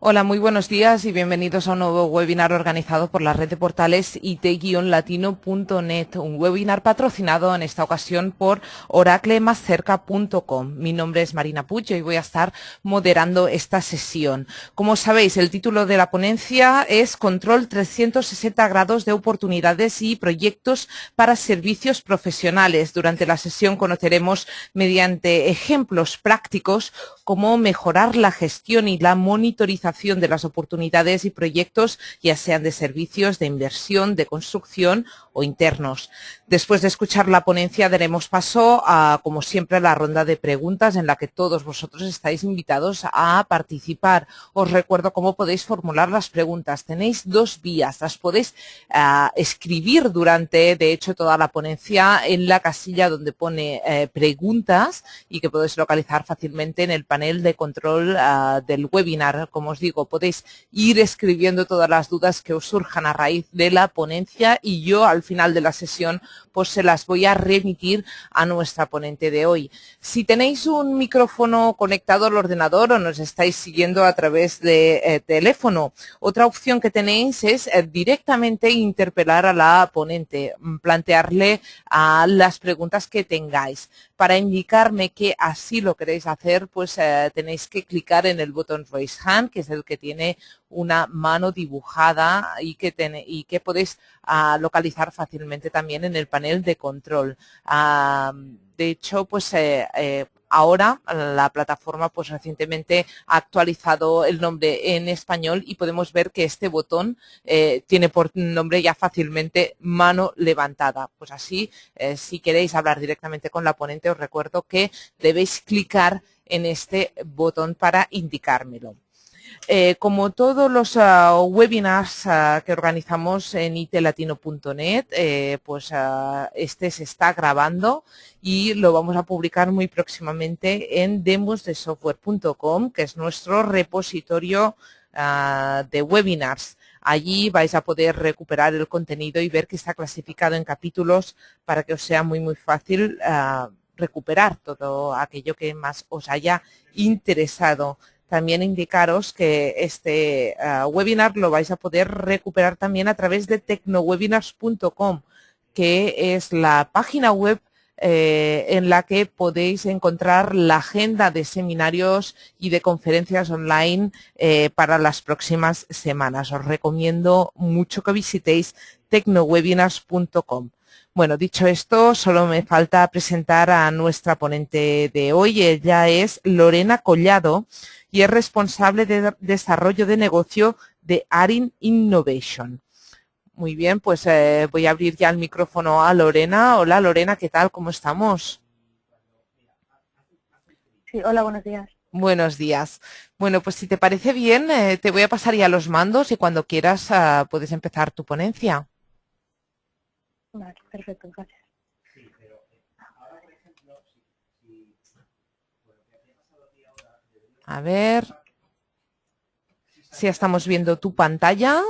Hola, muy buenos días y bienvenidos a un nuevo webinar organizado por la red de portales it-latino.net, un webinar patrocinado en esta ocasión por oraclemascerca.com. Mi nombre es Marina Puig y voy a estar moderando esta sesión. Como sabéis, el título de la ponencia es Control 360 grados de oportunidades y proyectos para servicios profesionales. Durante la sesión conoceremos mediante ejemplos prácticos cómo mejorar la gestión y la monitorización de las oportunidades y proyectos, ya sean de servicios, de inversión, de construcción o internos. Después de escuchar la ponencia daremos paso a, como siempre, a la ronda de preguntas en la que todos vosotros estáis invitados a participar. Os recuerdo cómo podéis formular las preguntas. Tenéis dos vías. Las podéis escribir durante, de hecho, toda la ponencia en la casilla donde pone preguntas y que podéis localizar fácilmente en el panel de control del webinar. Como os digo, podéis ir escribiendo todas las dudas que os surjan a raíz de la ponencia y yo al final de la sesión pues se las voy a remitir a nuestra ponente de hoy. Si tenéis un micrófono conectado al ordenador o nos estáis siguiendo a través de teléfono, otra opción que tenéis es directamente interpelar a la ponente, plantearle las preguntas que tengáis. Para indicarme que así lo queréis hacer, pues tenéis que clicar en el botón Raise Hand, que es el que tiene una mano dibujada y que podéis localizar fácilmente también en el panel de control. De hecho, pues ahora la plataforma pues recientemente ha actualizado el nombre en español y podemos ver que este botón tiene por nombre ya fácilmente mano levantada. Pues así, si queréis hablar directamente con la ponente, os recuerdo que debéis clicar en este botón para indicármelo. Como todos los webinars que organizamos en itelatino.net, pues este se está grabando y lo vamos a publicar muy próximamente en demosdesoftware.com, que es nuestro repositorio de webinars. Allí vais a poder recuperar el contenido y ver que está clasificado en capítulos para que os sea muy fácil recuperar todo aquello que más os haya interesado. También indicaros que este webinar lo vais a poder recuperar también a través de tecnowebinars.com, que es la página web en la que podéis encontrar la agenda de seminarios y de conferencias online para las próximas semanas. Os recomiendo mucho que visitéis tecnowebinars.com. Bueno, dicho esto, solo me falta presentar a nuestra ponente de hoy. Ella es Lorena Collado y es responsable de desarrollo de negocio de Arin Innovation. Muy bien, pues voy a abrir ya el micrófono a Lorena. Hola Lorena, ¿qué tal? ¿Cómo estamos? Sí, hola, buenos días. Buenos días. Bueno, pues si te parece bien, te voy a pasar ya los mandos y cuando quieras puedes empezar tu ponencia. Vale, perfecto, gracias. A ver si estamos viendo tu pantalla.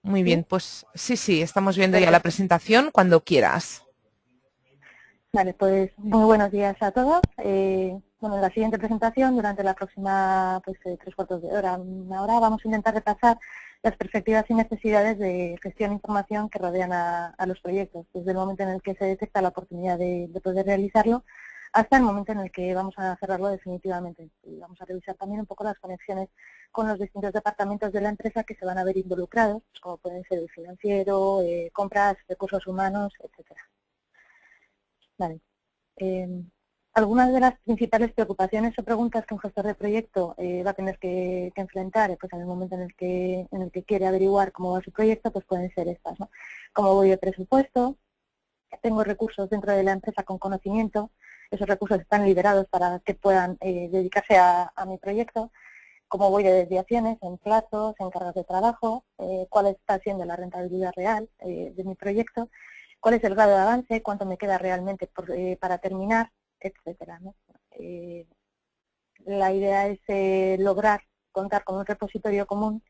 Muy bien, ¿Sí? pues sí, estamos viendo ya la Perfecto. presentación cuando quieras. Vale, pues muy buenos días a todos. Bueno, en la siguiente presentación, durante la próxima pues, 3/4 de hora, una hora, vamos a intentar repasar las perspectivas y necesidades de gestión e información que rodean a los proyectos, desde el momento en el que se detecta la oportunidad de poder realizarlo hasta el momento en el que vamos a cerrarlo definitivamente. Y vamos a revisar también un poco las conexiones con los distintos departamentos de la empresa que se van a ver involucrados, pues, como pueden ser el financiero, compras, recursos humanos, etcétera. Vale. Eh, Algunas de las principales preocupaciones o preguntas que un gestor de proyecto va a tener que enfrentar pues, en el momento en el que quiere averiguar cómo va su proyecto, pues pueden ser estas, ¿no? ¿Cómo voy de presupuesto? ¿Tengo recursos dentro de la empresa con conocimiento? ¿Esos recursos están liberados para que puedan dedicarse a mi proyecto? ¿Cómo voy de desviaciones en plazos, en cargas de trabajo? ¿Cuál está siendo la rentabilidad real de mi proyecto? ¿Cuál es el grado de avance? ¿Cuánto me queda realmente para terminar? Etcétera, ¿no? La idea es lograr contar con un repositorio común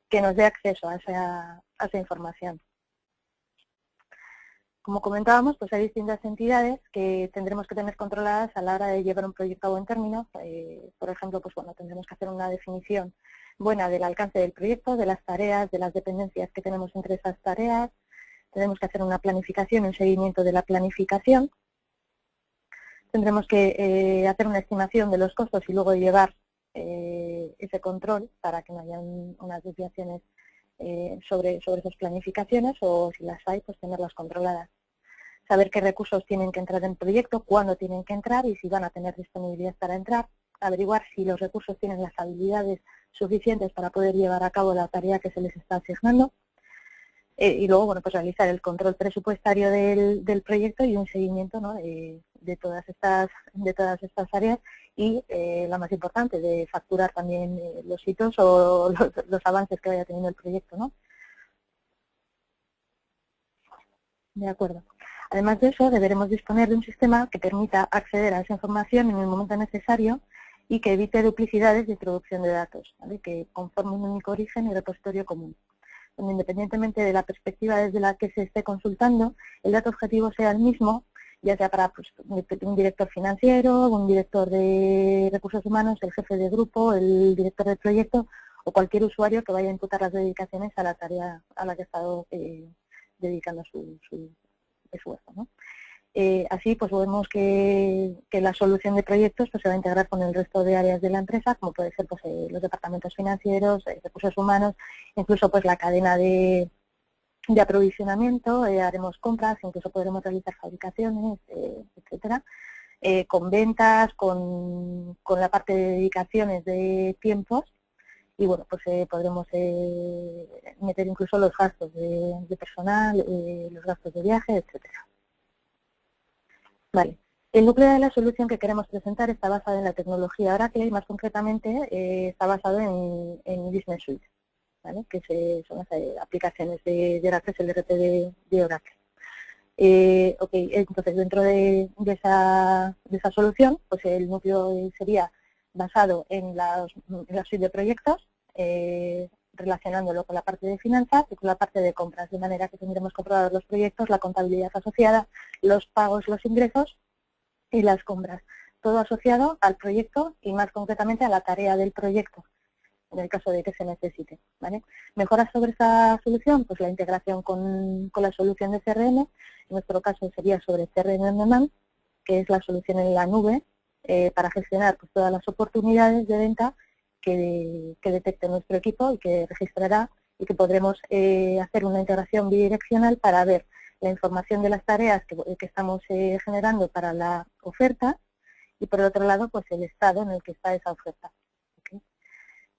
que nos dé acceso a esa información. como comentábamos, pues hay distintas entidades que tendremos que tener controladas a la hora de llevar un proyecto a buen término. Por ejemplo, pues bueno, tendremos que hacer una definición buena del alcance del proyecto, de las tareas, de las dependencias que tenemos entre esas tareas. Tenemos que hacer una planificación, un seguimiento de la planificación. Tendremos que hacer una estimación de los costos y luego llevar ese control para que no haya unas desviaciones sobre esas planificaciones, o si las hay, pues tenerlas controladas. Saber qué recursos tienen que entrar en el proyecto, cuándo tienen que entrar y si van a tener disponibilidad para entrar. Averiguar si los recursos tienen las habilidades suficientes para poder llevar a cabo la tarea que se les está asignando. Y luego, bueno, pues realizar el control presupuestario del proyecto y un seguimiento, ¿no?, de todas estas áreas y, la más importante, de facturar también los hitos o los avances que vaya teniendo el proyecto, ¿no? De acuerdo. Además de eso, deberemos disponer de un sistema que permita acceder a esa información en el momento necesario y que evite duplicidades de introducción de datos, ¿vale?, que conforme un único origen y repositorio común, donde independientemente de la perspectiva desde la que se esté consultando, el dato objetivo sea el mismo, ya sea para pues, un director financiero, un director de recursos humanos, el jefe de grupo, el director de proyecto o cualquier usuario que vaya a imputar las dedicaciones a la tarea a la que ha estado dedicando su esfuerzo, ¿no? Así pues vemos que la solución de proyectos pues, se va a integrar con el resto de áreas de la empresa, como puede ser pues, los departamentos financieros, recursos humanos, incluso pues la cadena de aprovisionamiento, haremos compras, incluso podremos realizar fabricaciones, etcétera, con ventas, con la parte de dedicaciones de tiempos y bueno, pues podremos meter incluso los gastos de personal, los gastos de viaje, etcétera. Vale. El núcleo de la solución que queremos presentar está basado en la tecnología Oracle y más concretamente está basado en Business Suite, ¿vale?, que son las aplicaciones de Oracle, el ERP de Oracle. Entonces dentro de esa solución, pues el núcleo sería basado en la suite de proyectos, relacionándolo con la parte de finanzas y con la parte de compras, de manera que tendremos controlados los proyectos, la contabilidad asociada, los pagos, los ingresos y las compras, todo asociado al proyecto y más concretamente a la tarea del proyecto, en el caso de que se necesite, ¿vale? ¿Mejoras sobre esta solución? Pues la integración con la solución de CRM, en nuestro caso sería sobre CRM On Demand, que es la solución en la nube para gestionar pues, todas las oportunidades de venta que detecte nuestro equipo y que registrará, y que podremos hacer una integración bidireccional para ver la información de las tareas que estamos generando para la oferta y por otro lado pues el estado en el que está esa oferta. ¿Okay?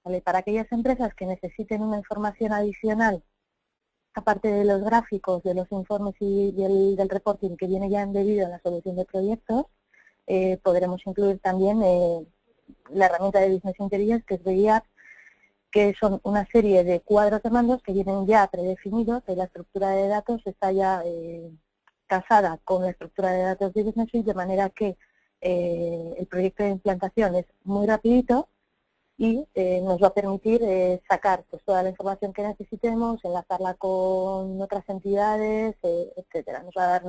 Vale, para aquellas empresas que necesiten una información adicional, aparte de los gráficos, de los informes y del reporting que viene ya embebido en la solución de proyectos, podremos incluir también la herramienta de Business Intelligence, que es BIAP, que son una serie de cuadros de mandos que vienen ya predefinidos, y la estructura de datos está ya casada con la estructura de datos de Business Suite, de manera que el proyecto de implantación es muy rapidito y nos va a permitir sacar pues, toda la información que necesitemos, enlazarla con otras entidades, etcétera. Nos va a dar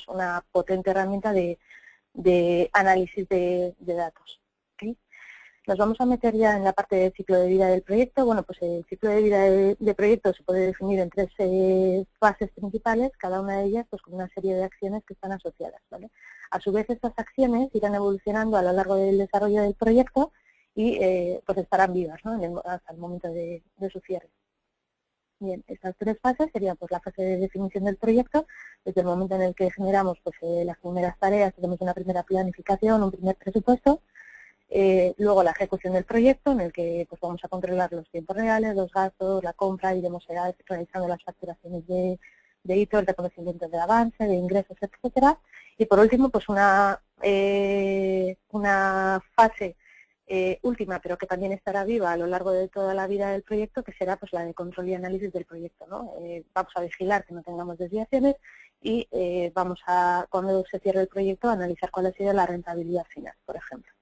una potente herramienta de análisis de datos. ¿Okay? Nos vamos a meter ya en la parte del ciclo de vida del proyecto. Bueno, pues el ciclo de vida de proyecto se puede definir en tres fases principales, cada una de ellas pues con una serie de acciones que están asociadas, ¿vale? A su vez, estas acciones irán evolucionando a lo largo del desarrollo del proyecto y pues estarán vivas, ¿no?, hasta el momento de su cierre. Bien, estas tres fases serían pues la fase de definición del proyecto, desde el momento en el que generamos pues las primeras tareas, tenemos una primera planificación, un primer presupuesto, luego la ejecución del proyecto, en el que pues vamos a controlar los tiempos reales, los gastos, la compra, iremos realizando las facturaciones de hitos, el reconocimiento de avance, de ingresos, etcétera. Y por último, pues una fase última, pero que también estará viva a lo largo de toda la vida del proyecto, que será pues la de control y análisis del proyecto, ¿no? Vamos a vigilar que no tengamos desviaciones y vamos a, cuando se cierre el proyecto, a analizar cuál ha sido la rentabilidad final, por ejemplo.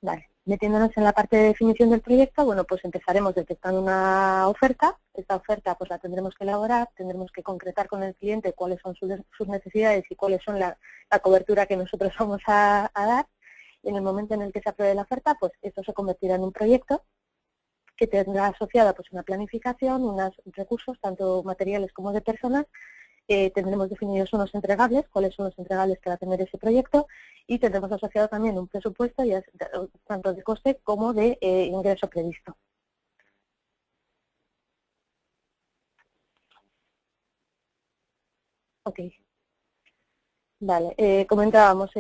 Vale. Metiéndonos en la parte de definición del proyecto, bueno, pues empezaremos detectando una oferta. Esta oferta pues la tendremos que elaborar, tendremos que concretar con el cliente cuáles son sus necesidades y cuáles son la cobertura que nosotros vamos a dar. Y en el momento en el que se apruebe la oferta, pues esto se convertirá en un proyecto que tendrá asociada pues una planificación, unos recursos, tanto materiales como de personas. Tendremos definidos unos entregables, cuáles son los entregables que va a tener ese proyecto, y tendremos asociado también un presupuesto, ya tanto de coste como de ingreso previsto. Ok. Vale, comentábamos,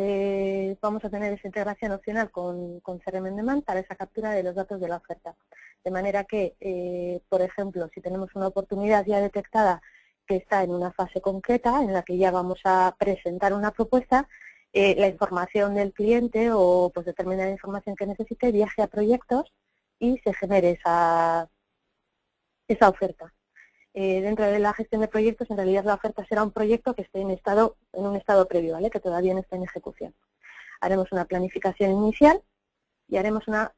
vamos a tener esa integración opcional con CRM on Demand para esa captura de los datos de la oferta. De manera que, por ejemplo, si tenemos una oportunidad ya detectada que está en una fase concreta, en la que ya vamos a presentar una propuesta, la información del cliente o pues determinada información que necesite viaje a proyectos y se genere esa oferta. Dentro de la gestión de proyectos, en realidad la oferta será un proyecto que esté en un estado previo, ¿vale? Que todavía no está en ejecución. Haremos una planificación inicial y haremos una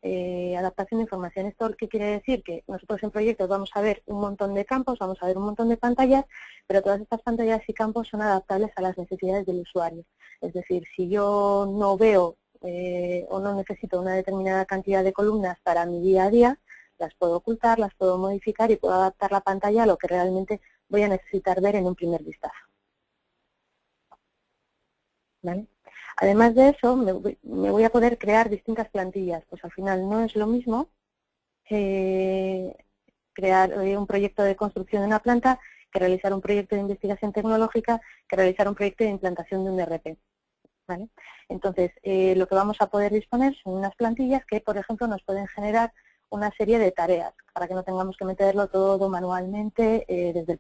adaptación de información. ¿Esto qué quiere decir? Que nosotros en proyectos vamos a ver un montón de campos, vamos a ver un montón de pantallas, pero todas estas pantallas y campos son adaptables a las necesidades del usuario. Es decir, si yo no veo o no necesito una determinada cantidad de columnas para mi día a día, las puedo ocultar, las puedo modificar y puedo adaptar la pantalla a lo que realmente voy a necesitar ver en un primer vistazo. ¿Vale? Además de eso, me voy a poder crear distintas plantillas. Pues al final no es lo mismo crear un proyecto de construcción de una planta que realizar un proyecto de investigación tecnológica, que realizar un proyecto de implantación de un ERP. ¿Vale? Entonces, lo que vamos a poder disponer son unas plantillas que, por ejemplo, nos pueden generar una serie de tareas para que no tengamos que meterlo todo manualmente desde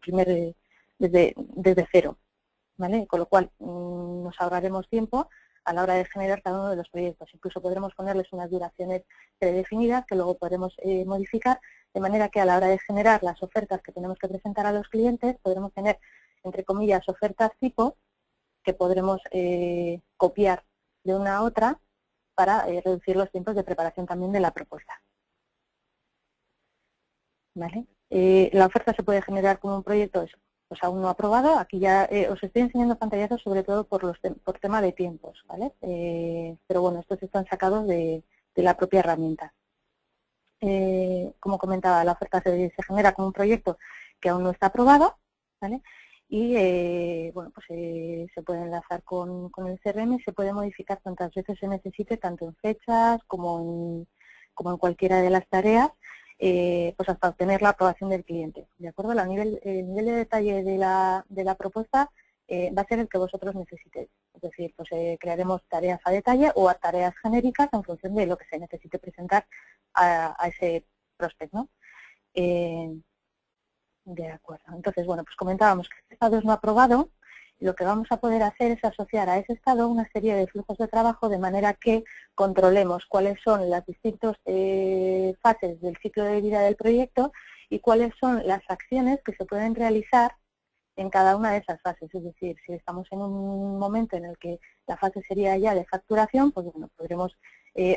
cero. ¿Vale? Con lo cual, nos ahorraremos tiempo a la hora de generar cada uno de los proyectos. Incluso podremos ponerles unas duraciones predefinidas que luego podremos modificar, de manera que a la hora de generar las ofertas que tenemos que presentar a los clientes, podremos tener, entre comillas, ofertas tipo, que podremos copiar de una a otra para reducir los tiempos de preparación también de la propuesta. ¿Vale? La oferta se puede generar como un proyecto pues aún no aprobado. Aquí ya os estoy enseñando pantallazos sobre todo por tema de tiempos, ¿vale? Pero bueno, estos están sacados de la propia herramienta. Como comentaba, la oferta se genera como un proyecto que aún no está aprobado, ¿vale? Y bueno, pues se puede enlazar con el CRM y se puede modificar tantas veces se necesite, tanto en fechas como en cualquiera de las tareas, pues hasta obtener la aprobación del cliente. ¿De acuerdo? El nivel de detalle de la propuesta va a ser el que vosotros necesitéis. Es decir, pues crearemos tareas a detalle o a tareas genéricas en función de lo que se necesite presentar a ese prospecto, ¿no? De acuerdo. Entonces, bueno, pues comentábamos que este estado es no aprobado. Lo que vamos a poder hacer es asociar a ese estado una serie de flujos de trabajo de manera que controlemos cuáles son las distintas fases del ciclo de vida del proyecto y cuáles son las acciones que se pueden realizar en cada una de esas fases. Es decir, si estamos en un momento en el que la fase sería ya de facturación, pues bueno, podremos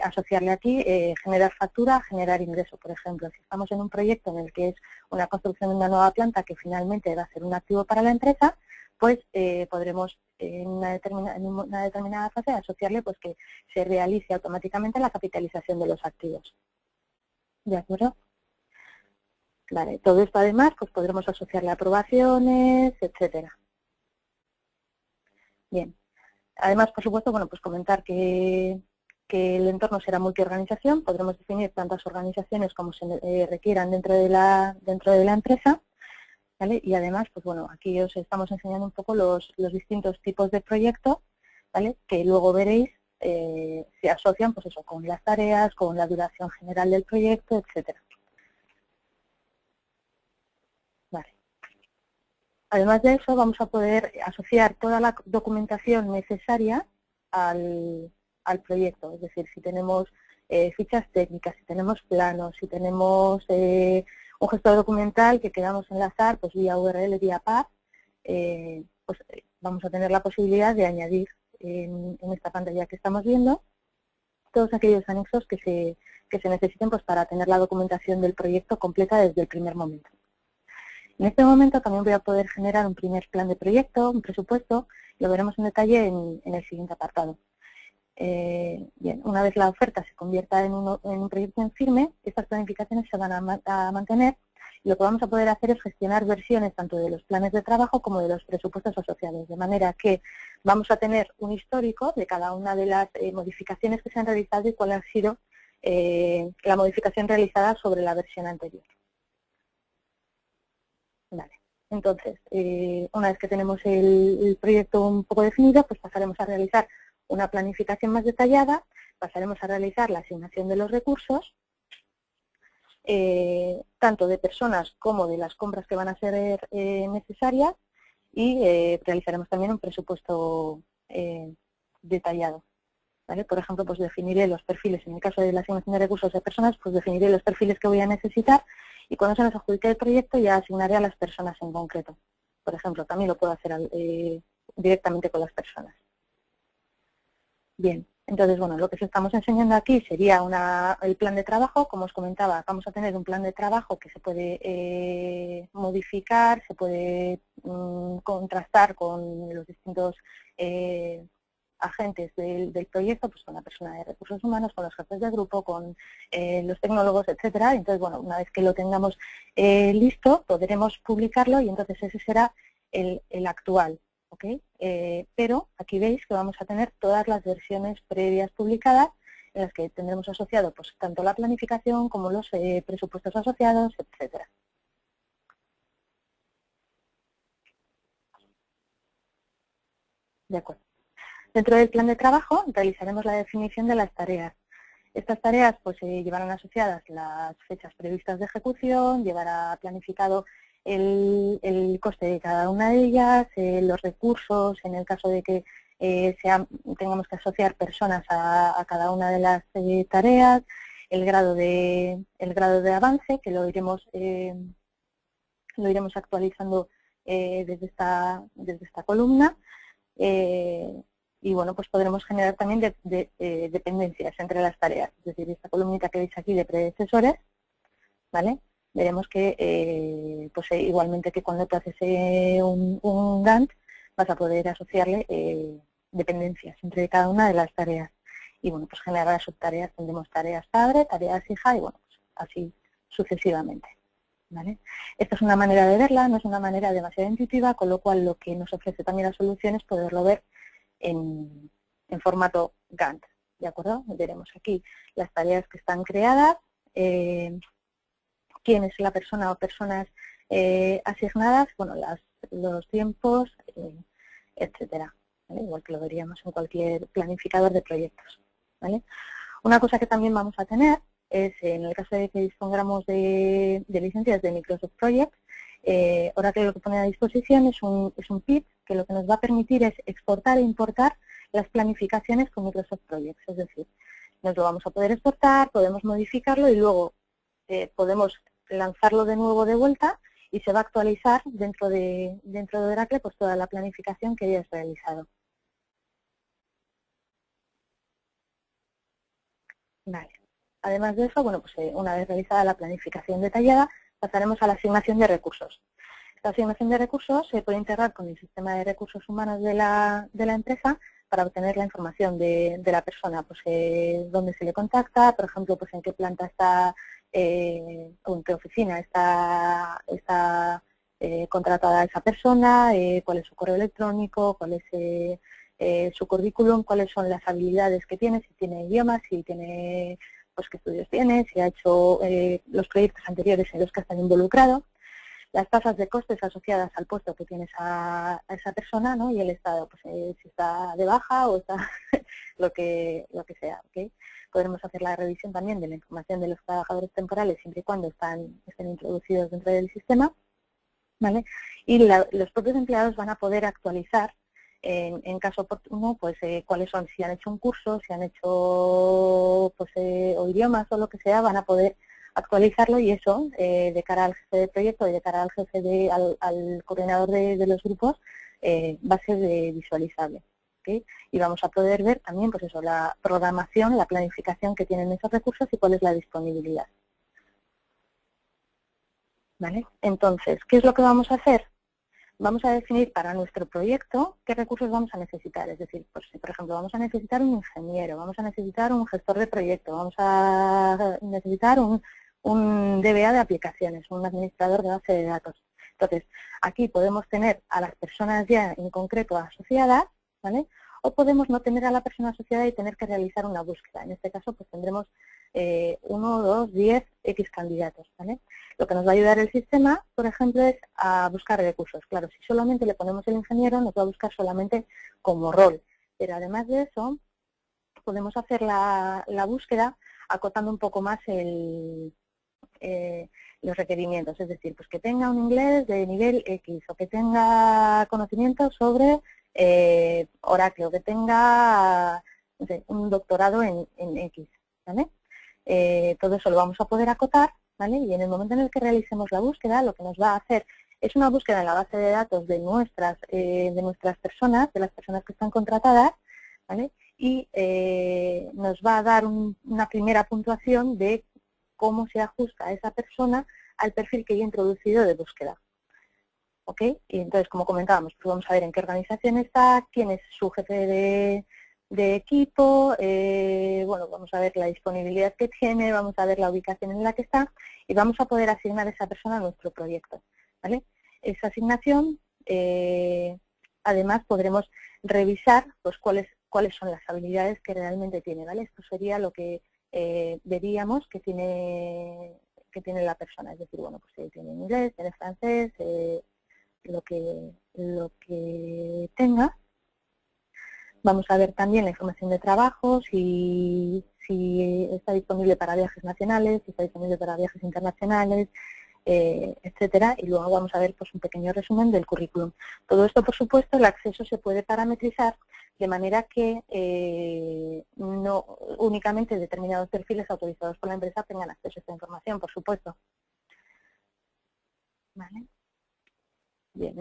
asociarle aquí generar factura, generar ingreso. Por ejemplo, si estamos en un proyecto en el que es una construcción de una nueva planta que finalmente va a ser un activo para la empresa, pues podremos en una determinada fase asociarle pues que se realice automáticamente la capitalización de los activos. ¿De acuerdo? Vale, todo esto además pues podremos asociarle aprobaciones, etcétera. Bien. Además, por supuesto, bueno, pues comentar que el entorno será multiorganización, podremos definir tantas organizaciones como se requieran dentro de la empresa, ¿vale? Y además, pues bueno, aquí os estamos enseñando un poco los distintos tipos de proyectos, ¿vale? Que luego veréis se asocian, pues eso, con las tareas, con la duración general del proyecto, etcétera. Vale. Además de eso, vamos a poder asociar toda la documentación necesaria al proyecto. Es decir, si tenemos fichas técnicas, si tenemos planos, si tenemos un gestor documental que queramos enlazar pues vía URL, vía PAth, pues vamos a tener la posibilidad de añadir en esta pantalla que estamos viendo todos aquellos anexos que se necesiten pues, para tener la documentación del proyecto completa desde el primer momento. En este momento también voy a poder generar un primer plan de proyecto, un presupuesto, lo veremos en detalle en el siguiente apartado. Bien, una vez la oferta se convierta en un proyecto en firme, estas planificaciones se van a mantener y lo que vamos a poder hacer es gestionar versiones tanto de los planes de trabajo como de los presupuestos asociados, de manera que vamos a tener un histórico de cada una de las modificaciones que se han realizado y cuál ha sido la modificación realizada sobre la versión anterior. Vale. Entonces, una vez que tenemos el proyecto un poco definido, pues pasaremos a realizar una planificación más detallada, pasaremos a realizar la asignación de los recursos, tanto de personas como de las compras que van a ser necesarias, y realizaremos también un presupuesto detallado. ¿Vale? Por ejemplo, pues definiré los perfiles, en el caso de la asignación de recursos de personas, pues definiré los perfiles que voy a necesitar y cuando se nos adjudique el proyecto ya asignaré a las personas en concreto. Por ejemplo, también lo puedo hacer directamente con las personas. Bien, entonces, bueno, lo que os estamos enseñando aquí sería el plan de trabajo. Como os comentaba, vamos a tener un plan de trabajo que se puede modificar, se puede contrastar con los distintos agentes del proyecto, pues con la persona de recursos humanos, con los jefes de grupo, con los tecnólogos, etcétera. Entonces, bueno, una vez que lo tengamos listo, podremos publicarlo y entonces ese será el actual. ¿Okay? Pero aquí veis que vamos a tener todas las versiones previas publicadas en las que tendremos asociado pues, tanto la planificación como los presupuestos asociados, etcétera. De acuerdo. Dentro del plan de trabajo realizaremos la definición de las tareas. Estas tareas pues, llevarán asociadas las fechas previstas de ejecución, llevará planificado el coste de cada una de ellas, los recursos, en el caso de que tengamos que asociar personas a cada una de las tareas, el grado de avance, que lo iremos actualizando desde esta columna. Y bueno, pues podremos generar también dependencias entre las tareas, es decir, esta columnita que veis aquí de predecesores, ¿vale? Veremos que pues igualmente que cuando tú haces un Gantt vas a poder asociarle dependencias entre cada una de las tareas. Y bueno, pues generar las subtareas, tendremos tareas padre, tareas hija y bueno, pues así sucesivamente. ¿Vale? Esta es una manera de verla, no es una manera demasiado intuitiva, con lo cual lo que nos ofrece también la solución es poderlo ver en formato Gantt. ¿De acuerdo? Veremos aquí las tareas que están creadas, quién es la persona o personas asignadas, bueno, los tiempos, etcétera. ¿Vale? Igual que lo veríamos en cualquier planificador de proyectos. ¿Vale? Una cosa que también vamos a tener es, en el caso de que dispongamos de licencias de Microsoft Project, Oracle lo que pone a disposición es un PIB que lo que nos va a permitir es exportar e importar las planificaciones con Microsoft Project. Es decir, nos lo vamos a poder exportar, podemos modificarlo y luego podemos lanzarlo de nuevo de vuelta y se va a actualizar dentro de Oracle pues toda la planificación que hayas realizado. Vale. Además de eso, bueno, pues una vez realizada la planificación detallada, pasaremos a la asignación de recursos. Esta asignación de recursos se puede integrar con el sistema de recursos humanos de la empresa para obtener la información de la persona, pues dónde se le contacta, por ejemplo, pues en qué planta está o en qué oficina está contratada esa persona, cuál es su correo electrónico, cuál es su currículum, cuáles son las habilidades que tiene, si tiene idiomas, si tiene, pues qué estudios tiene, si ha hecho los proyectos anteriores en los que están involucrados, las tasas de costes asociadas al puesto que tienes a esa persona, ¿no? Y el estado, pues si está de baja o está lo que sea, ¿okay? Podremos hacer la revisión también de la información de los trabajadores temporales siempre y cuando estén introducidos dentro del sistema, ¿vale? Y los propios empleados van a poder actualizar en caso oportuno, pues cuáles son, si han hecho un curso, si han hecho pues o idiomas o lo que sea, van a poder actualizarlo y eso de cara al jefe de proyecto y de cara al jefe al coordinador de los grupos va a ser visualizable. ¿ok? Y vamos a poder ver también, pues eso, la programación, la planificación que tienen esos recursos y cuál es la disponibilidad. ¿Vale? Entonces, ¿qué es lo que vamos a hacer? Vamos a definir para nuestro proyecto qué recursos vamos a necesitar. Es decir, pues, si por ejemplo vamos a necesitar un ingeniero, vamos a necesitar un gestor de proyecto, vamos a necesitar un DBA de aplicaciones, un administrador de base de datos. Entonces, aquí podemos tener a las personas ya en concreto asociadas, ¿vale? O podemos no tener a la persona asociada y tener que realizar una búsqueda. En este caso, pues tendremos 1, 2, 10, X candidatos, ¿vale? Lo que nos va a ayudar el sistema, por ejemplo, es a buscar recursos. Claro, si solamente le ponemos el ingeniero, nos va a buscar solamente como rol. Pero además de eso, podemos hacer la búsqueda acotando un poco más los requerimientos. Es decir, pues que tenga un inglés de nivel X o que tenga conocimientos sobre Oracle o que tenga no sé, un doctorado en X, ¿vale? Todo eso lo vamos a poder acotar, ¿vale? Y en el momento en el que realicemos la búsqueda, lo que nos va a hacer es una búsqueda en la base de datos de nuestras personas, de las personas que están contratadas, ¿vale? Y nos va a dar una primera puntuación de cómo se ajusta a esa persona al perfil que yo he introducido de búsqueda. ¿Ok? Y entonces, como comentábamos, pues vamos a ver en qué organización está, quién es su jefe de equipo, bueno, vamos a ver la disponibilidad que tiene, vamos a ver la ubicación en la que está y vamos a poder asignar a esa persona a nuestro proyecto, ¿vale? Esa asignación, además, podremos revisar pues cuáles son las habilidades que realmente tiene, ¿vale? Esto sería lo que veríamos que tiene la persona, es decir, bueno, pues tiene inglés, tiene francés, lo que tenga. Vamos a ver también la información de trabajo, si está disponible para viajes nacionales, si está disponible para viajes internacionales, etcétera, y luego vamos a ver pues un pequeño resumen del currículum. Todo esto, por supuesto, el acceso se puede parametrizar de manera que no únicamente determinados perfiles autorizados por la empresa tengan acceso a esta información, por supuesto. ¿Vale? Bien,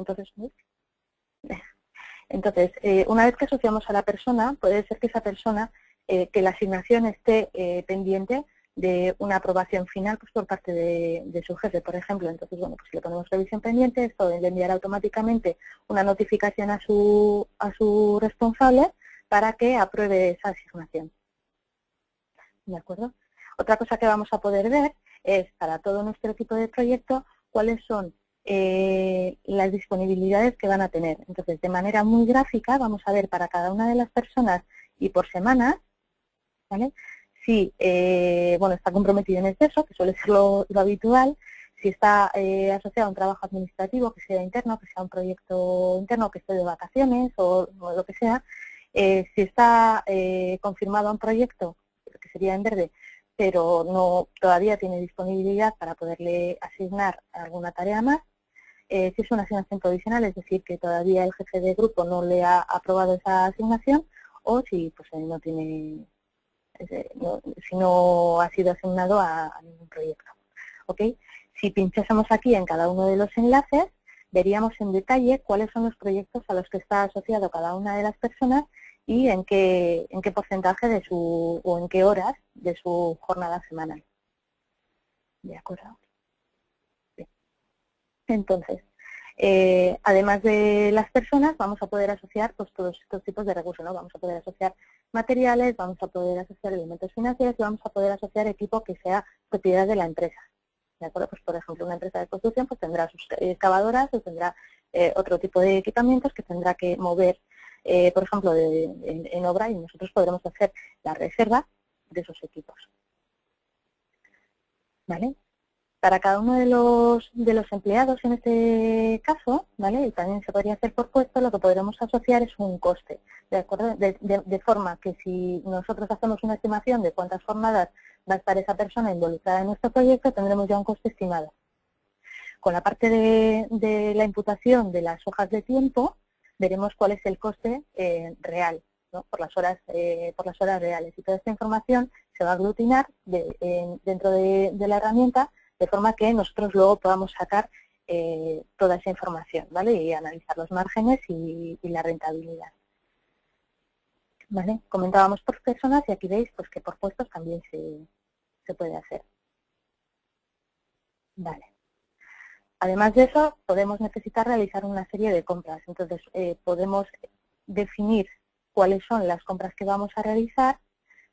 entonces, una vez que asociamos a la persona, puede ser que esa persona, que la asignación esté pendiente de una aprobación final pues, por parte de su jefe, por ejemplo. Entonces, bueno, pues si le ponemos revisión pendiente, esto debe enviar automáticamente una notificación a su responsable para que apruebe esa asignación. ¿De acuerdo? Otra cosa que vamos a poder ver es, para todo nuestro tipo de proyecto, cuáles son las disponibilidades que van a tener. Entonces, de manera muy gráfica, vamos a ver para cada una de las personas y por semanas, ¿vale? Si bueno, está comprometido en exceso, que suele ser lo habitual, si está asociado a un trabajo administrativo, que sea interno, que sea un proyecto interno, que esté de vacaciones o lo que sea, si está confirmado a un proyecto, que sería en verde, pero no todavía tiene disponibilidad para poderle asignar alguna tarea más. Si es una asignación provisional, es decir, que todavía el jefe de grupo no le ha aprobado esa asignación, o si pues no tiene, si no ha sido asignado a ningún proyecto. ¿Ok? Si pinchásemos aquí en cada uno de los enlaces, veríamos en detalle cuáles son los proyectos a los que está asociado cada una de las personas y en qué porcentaje o en qué horas de su jornada semanal. ¿De acuerdo? Bien. Entonces, además de las personas, vamos a poder asociar pues, todos estos tipos de recursos, ¿no? Vamos a poder asociar materiales, vamos a poder asociar elementos financieros y vamos a poder asociar equipo que sea propiedad de la empresa. ¿De acuerdo? Pues, por ejemplo, una empresa de construcción pues, tendrá sus excavadoras o tendrá otro tipo de equipamientos que tendrá que mover, por ejemplo, en obra, y nosotros podremos hacer la reserva de esos equipos. ¿Vale? Para cada uno de los empleados en este caso, ¿vale? Y también se podría hacer por puesto, lo que podremos asociar es un coste, ¿de acuerdo? De forma que si nosotros hacemos una estimación de cuántas jornadas va a estar esa persona involucrada en nuestro proyecto, tendremos ya un coste estimado. Con la parte de la imputación de las hojas de tiempo, veremos cuál es el coste real, ¿no? por las horas reales. Y toda esta información se va a aglutinar dentro de la herramienta, de forma que nosotros luego podamos sacar toda esa información, ¿vale? Y analizar los márgenes y la rentabilidad. ¿Vale? Comentábamos por personas y aquí veis pues, que por puestos también se puede hacer. Vale. Además de eso, podemos necesitar realizar una serie de compras. Entonces, podemos definir cuáles son las compras que vamos a realizar,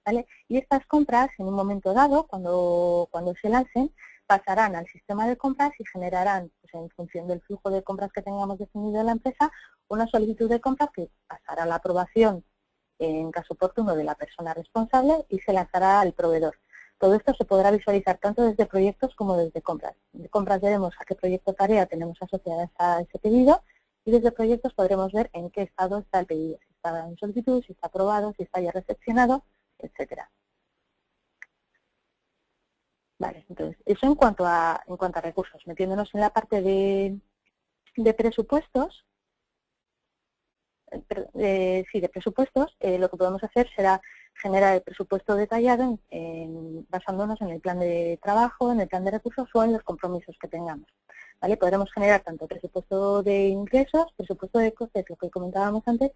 ¿vale? Y estas compras, en un momento dado, cuando se lancen, pasarán al sistema de compras y generarán, pues, en función del flujo de compras que tengamos definido en la empresa, una solicitud de compras que pasará a la aprobación, en caso oportuno, de la persona responsable y se lanzará al proveedor. Todo esto se podrá visualizar tanto desde proyectos como desde compras. De compras veremos a qué proyecto o tarea tenemos asociada a ese pedido y desde proyectos podremos ver en qué estado está el pedido, si está en solicitud, si está aprobado, si está ya recepcionado, etcétera. Vale, entonces, eso en cuanto a recursos. Metiéndonos en la parte de presupuestos, de presupuestos, lo que podemos hacer será generar el presupuesto detallado basándonos en el plan de trabajo, en el plan de recursos o en los compromisos que tengamos. ¿Vale? Podremos generar tanto presupuesto de ingresos, presupuesto de costes, lo que comentábamos antes,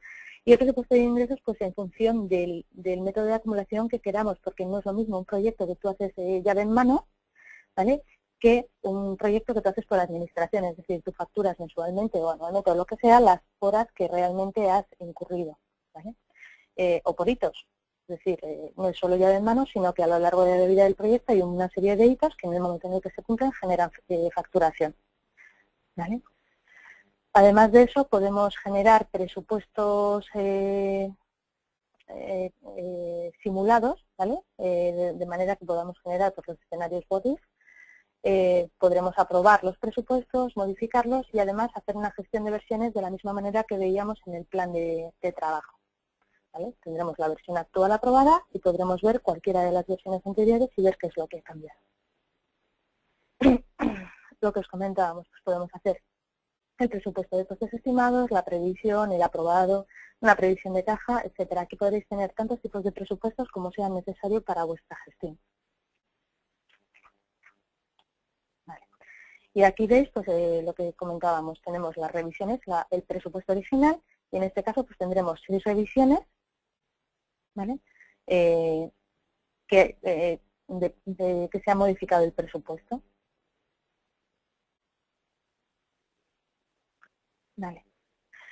y el presupuesto de ingresos pues en función del método de acumulación que queramos, porque no es lo mismo un proyecto que tú haces llave en mano, ¿vale?, que un proyecto que tú haces por administración, es decir, tú facturas mensualmente o anualmente o lo que sea las horas que realmente has incurrido, ¿vale? O por hitos, es decir, no es solo llave en mano, sino que a lo largo de la vida del proyecto hay una serie de hitos que en el momento en el que se cumplen generan facturación, ¿vale? Además de eso, podemos generar presupuestos simulados, ¿vale? De manera que podamos generar pues, los escenarios what-if. Podremos aprobar los presupuestos, modificarlos y además hacer una gestión de versiones de la misma manera que veíamos en el plan de trabajo, ¿vale? Tendremos la versión actual aprobada y podremos ver cualquiera de las versiones anteriores y ver qué es lo que ha cambiado. Lo que os comentábamos, pues podemos hacer el presupuesto de costes estimados, la previsión, el aprobado, una previsión de caja, etcétera. Aquí podréis tener tantos tipos de presupuestos como sea necesario para vuestra gestión. Y aquí veis pues, lo que comentábamos, tenemos las revisiones, el presupuesto original, y en este caso pues tendremos 6 revisiones, ¿vale? Que se ha modificado el presupuesto. Vale.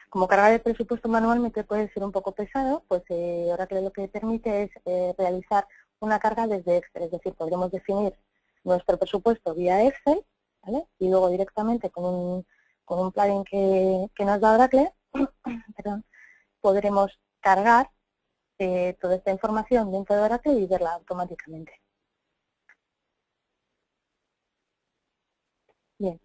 Como cargar el presupuesto manualmente puede ser un poco pesado, pues Oracle lo que permite es realizar una carga desde Excel, es decir, podremos definir nuestro presupuesto vía Excel, ¿vale? Y luego directamente con un plugin que nos da Oracle, perdón, podremos cargar toda esta información dentro de Oracle y verla automáticamente. Bien.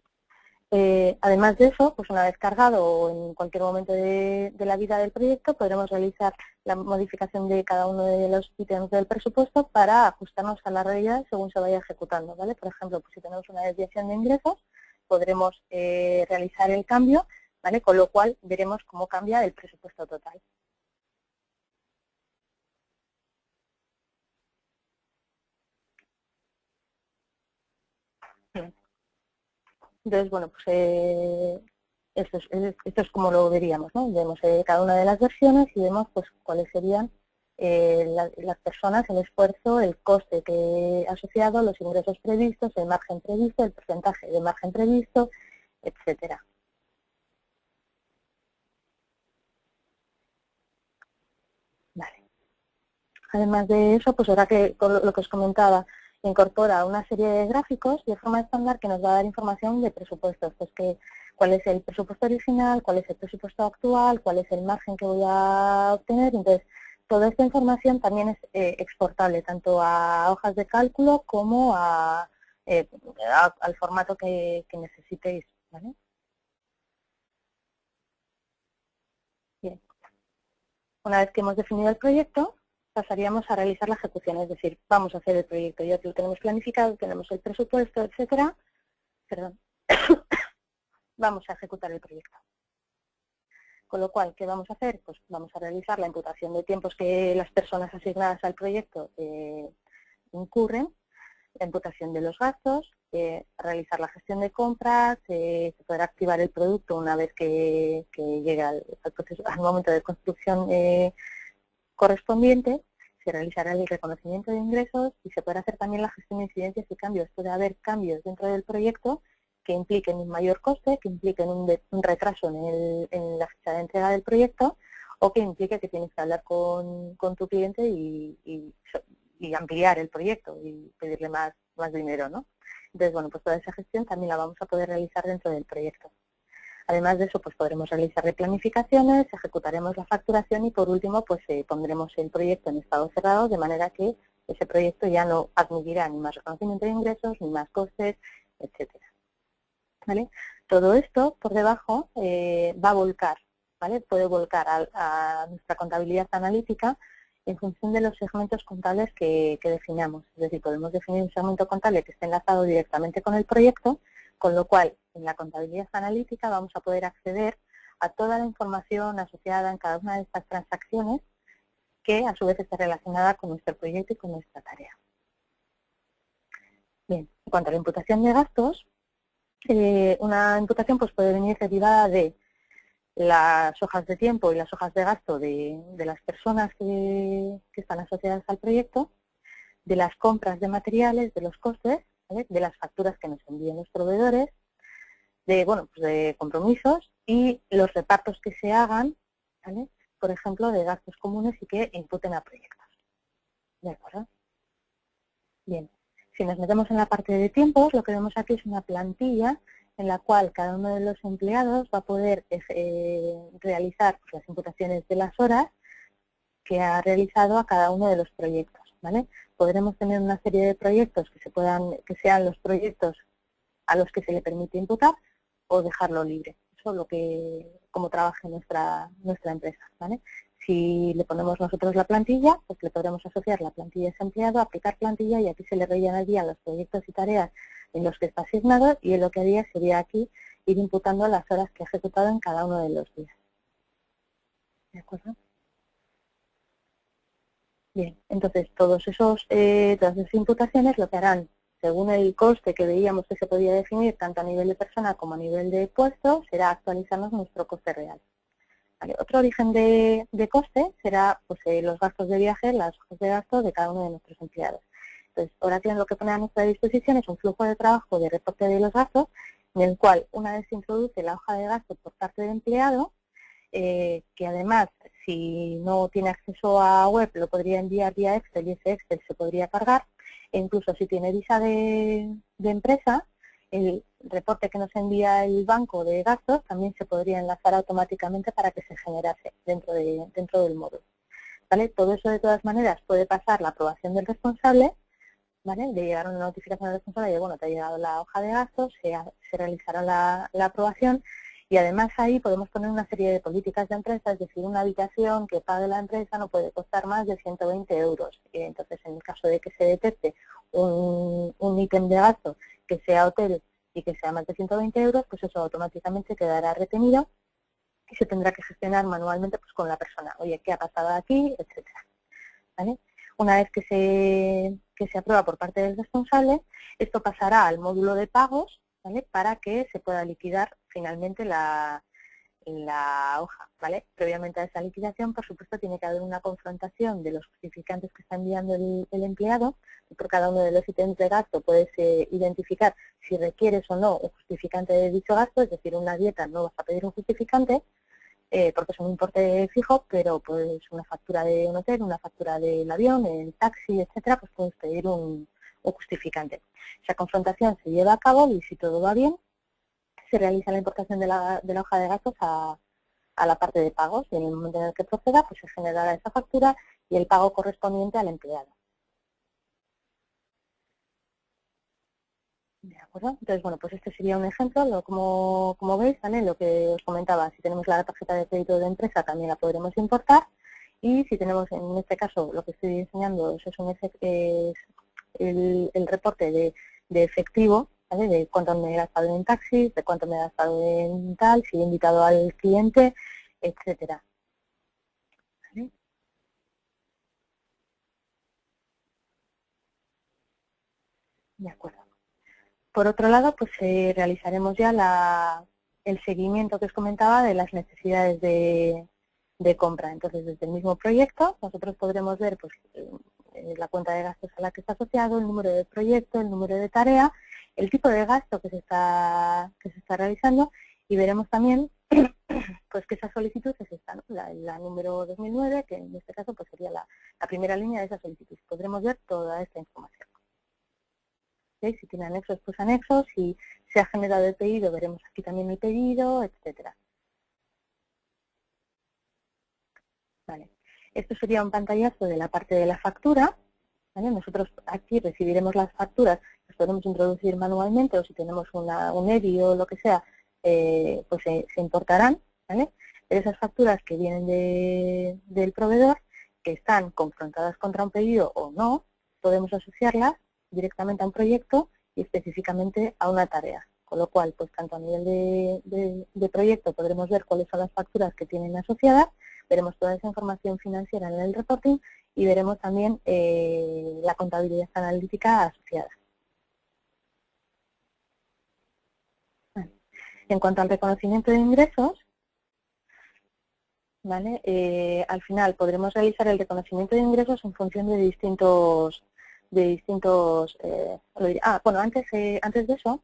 Además de eso, pues una vez cargado o en cualquier momento de la vida del proyecto, podremos realizar la modificación de cada uno de los ítems del presupuesto para ajustarnos a la realidad según se vaya ejecutando, ¿vale? Por ejemplo, pues si tenemos una desviación de ingresos, podremos realizar el cambio, ¿vale? Con lo cual veremos cómo cambia el presupuesto total. Bien. Entonces, bueno, pues esto es como lo veríamos, ¿no? Vemos cada una de las versiones y vemos pues cuáles serían las personas, el esfuerzo, el coste que asociado, los ingresos previstos, el margen previsto, el porcentaje de margen previsto, etcétera. Vale. Además de eso, pues ahora que con lo que os comentaba, incorpora una serie de gráficos de forma estándar que nos va a dar información de presupuestos, pues cuál es el presupuesto original, cuál es el presupuesto actual, cuál es el margen que voy a obtener. Entonces, toda esta información también es exportable tanto a hojas de cálculo como al formato que necesitéis, ¿vale? Bien. Una vez que hemos definido el proyecto, pasaríamos a realizar la ejecución, es decir, vamos a hacer el proyecto, ya lo tenemos planificado, tenemos el presupuesto, etcétera, perdón, vamos a ejecutar el proyecto. Con lo cual, ¿qué vamos a hacer? Pues vamos a realizar la imputación de tiempos que las personas asignadas al proyecto incurren, la imputación de los gastos, realizar la gestión de compras, se podrá activar el producto una vez que llegue al momento de construcción correspondiente, se realizará el reconocimiento de ingresos y se podrá hacer también la gestión de incidencias y cambios. Puede haber cambios dentro del proyecto que impliquen un mayor coste, que impliquen un retraso en la fecha de entrega del proyecto, o que implique que tienes que hablar con tu cliente y ampliar el proyecto y pedirle más dinero, ¿no? Entonces, bueno, pues toda esa gestión también la vamos a poder realizar dentro del proyecto. Además de eso, pues podremos realizar replanificaciones, ejecutaremos la facturación y por último, pues pondremos el proyecto en estado cerrado, de manera que ese proyecto ya no admitirá ni más reconocimiento de ingresos, ni más costes, etcétera. ¿Vale? Todo esto por debajo va a volcar, ¿vale? Puede volcar a nuestra contabilidad analítica en función de los segmentos contables que definamos. Es decir, podemos definir un segmento contable que esté enlazado directamente con el proyecto, con lo cual en la contabilidad analítica vamos a poder acceder a toda la información asociada en cada una de estas transacciones que a su vez está relacionada con nuestro proyecto y con nuestra tarea. Bien, en cuanto a la imputación de gastos, una imputación pues puede venir derivada de las hojas de tiempo y las hojas de gasto de las personas que están asociadas al proyecto, de las compras de materiales, de los costes, ¿vale? De las facturas que nos envíen los proveedores, de compromisos y los repartos que se hagan, ¿vale? Por ejemplo, de gastos comunes y que imputen a proyectos. ¿De acuerdo? Bien, si nos metemos en la parte de tiempos, lo que vemos aquí es una plantilla en la cual cada uno de los empleados va a poder realizar las imputaciones de las horas que ha realizado a cada uno de los proyectos, ¿vale? Podremos tener una serie de proyectos que sean los proyectos a los que se le permite imputar o dejarlo libre. Eso es como trabaje nuestra empresa, ¿vale? Si le ponemos nosotros la plantilla, pues le podremos asociar la plantilla a ese empleado, aplicar plantilla y aquí se le rellenarían los proyectos y tareas en los que está asignado y en lo que haría sería aquí ir imputando las horas que ha ejecutado en cada uno de los días. ¿De acuerdo? Bien, entonces todas esas imputaciones lo que harán, según el coste que veíamos que se podía definir tanto a nivel de persona como a nivel de puesto, será actualizarnos nuestro coste real. Vale, otro origen de coste será pues, los gastos de viaje, las hojas de gasto de cada uno de nuestros empleados. Entonces, Oracle lo que pone a nuestra disposición es un flujo de trabajo de reporte de los gastos, en el cual una vez se introduce la hoja de gasto por parte del empleado, que además, si no tiene acceso a web, lo podría enviar vía Excel y ese Excel se podría cargar. E incluso si tiene visa de empresa, el reporte que nos envía el banco de gastos también se podría enlazar automáticamente para que se generase dentro del módulo. ¿Vale? Todo eso de todas maneras puede pasar la aprobación del responsable, ¿vale? De llegar una notificación al responsable de, bueno, te ha llegado la hoja de gastos, se realizará la aprobación. Y además ahí podemos poner una serie de políticas de empresa, es decir, una habitación que pague la empresa no puede costar más de 120 euros. Entonces, en el caso de que se detecte un ítem de gasto que sea hotel y que sea más de 120 euros, pues eso automáticamente quedará retenido y se tendrá que gestionar manualmente pues con la persona. Oye, ¿qué ha pasado aquí? Etcétera. ¿Vale? Una vez que se aprueba por parte del responsable, esto pasará al módulo de pagos, ¿vale? Para que se pueda liquidar finalmente la hoja, ¿vale? Previamente a esa liquidación, por supuesto, tiene que haber una confrontación de los justificantes que está enviando el empleado. Y por cada uno de los ítems de gasto puedes identificar si requieres o no un justificante de dicho gasto, es decir, una dieta no vas a pedir un justificante, porque es un importe fijo, pero pues una factura de un hotel, una factura del avión, el taxi, etcétera, pues puedes pedir un justificante. Esa confrontación se lleva a cabo y si todo va bien, se realiza la importación de la hoja de gastos a la parte de pagos y en el momento en el que proceda, pues se generará esa factura y el pago correspondiente al empleado. ¿De acuerdo? Entonces, bueno, pues este sería un ejemplo, como veis, ¿vale? Lo que os comentaba, si tenemos la tarjeta de crédito de empresa también la podremos importar y si tenemos, en este caso, lo que estoy enseñando es el reporte de efectivo, ¿vale? De cuánto me he gastado en taxis, de cuánto me he gastado en tal, si he invitado al cliente, etcétera. ¿Vale? De acuerdo. Por otro lado, pues realizaremos ya el seguimiento que os comentaba de las necesidades de de compra. Entonces, desde el mismo proyecto, nosotros podremos ver pues, la cuenta de gastos a la que está asociado, el número de proyecto, el número de tarea, el tipo de gasto que se está realizando, y veremos también pues que esa solicitud es esta, ¿no? la número 2009, que en este caso pues sería la primera línea de esa solicitud. Podremos ver toda esta información. ¿Sí? Si tiene anexos, pues anexos. Si se ha generado el pedido, veremos aquí también el pedido, etcétera. Vale. Esto sería un pantallazo de la parte de la factura. ¿Vale? Nosotros aquí recibiremos las facturas, las podemos introducir manualmente, o si tenemos un EDI o lo que sea, pues se importarán. ¿Vale? Pero esas facturas que vienen del proveedor, que están confrontadas contra un pedido o no, podemos asociarlas directamente a un proyecto y específicamente a una tarea. Con lo cual, pues tanto a nivel de proyecto podremos ver cuáles son las facturas que tienen asociadas, veremos toda esa información financiera en el reporting y veremos también la contabilidad analítica asociada. En cuanto al reconocimiento de ingresos, ¿vale? Al final podremos realizar el reconocimiento de ingresos en función de distintos bueno, antes de eso,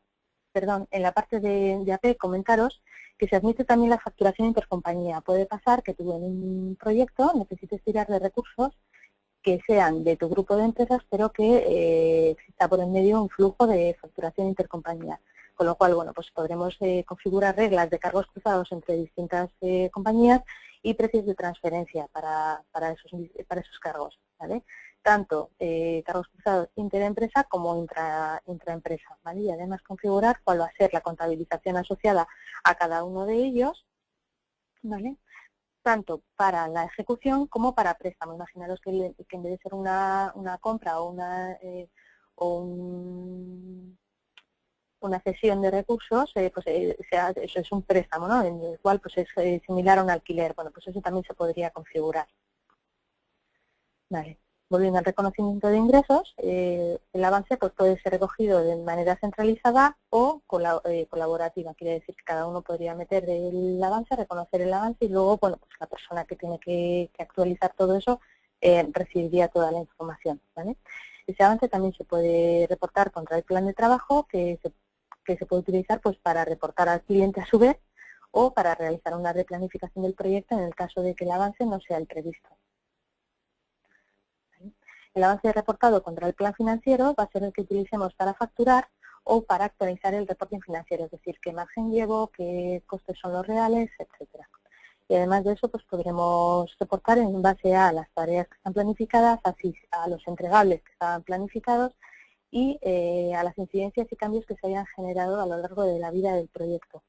perdón, en la parte de AP comentaros que se admite también la facturación intercompañía. Puede pasar que tú en un proyecto necesites tirar de recursos que sean de tu grupo de empresas, pero que exista por en medio un flujo de facturación intercompañía. Con lo cual, bueno, pues podremos configurar reglas de cargos cruzados entre distintas compañías y precios de transferencia para esos cargos, ¿vale? Tanto cargos cruzados interempresa como intraempresa, ¿vale? Y además configurar cuál va a ser la contabilización asociada a cada uno de ellos, ¿vale? Tanto para la ejecución como para préstamo. Imaginaros que en vez de ser una compra o una cesión de recursos, pues eso es un préstamo, ¿no? En el cual pues es similar a un alquiler. Bueno, pues eso también se podría configurar. Vale. Volviendo al reconocimiento de ingresos, el avance pues puede ser recogido de manera centralizada o colaborativa. Quiere decir que cada uno podría meter el avance, reconocer el avance y luego, bueno, pues la persona que tiene que actualizar todo eso recibiría toda la información, ¿vale? Ese avance también se puede reportar contra el plan de trabajo que se puede utilizar pues para reportar al cliente a su vez o para realizar una replanificación del proyecto en el caso de que el avance no sea el previsto. El avance reportado contra el plan financiero va a ser el que utilicemos para facturar o para actualizar el reporting financiero, es decir, qué margen llevo, qué costes son los reales, etcétera. Y además de eso, pues podremos reportar en base a las tareas que están planificadas, así a los entregables que estaban planificados y a las incidencias y cambios que se hayan generado a lo largo de la vida del proyecto.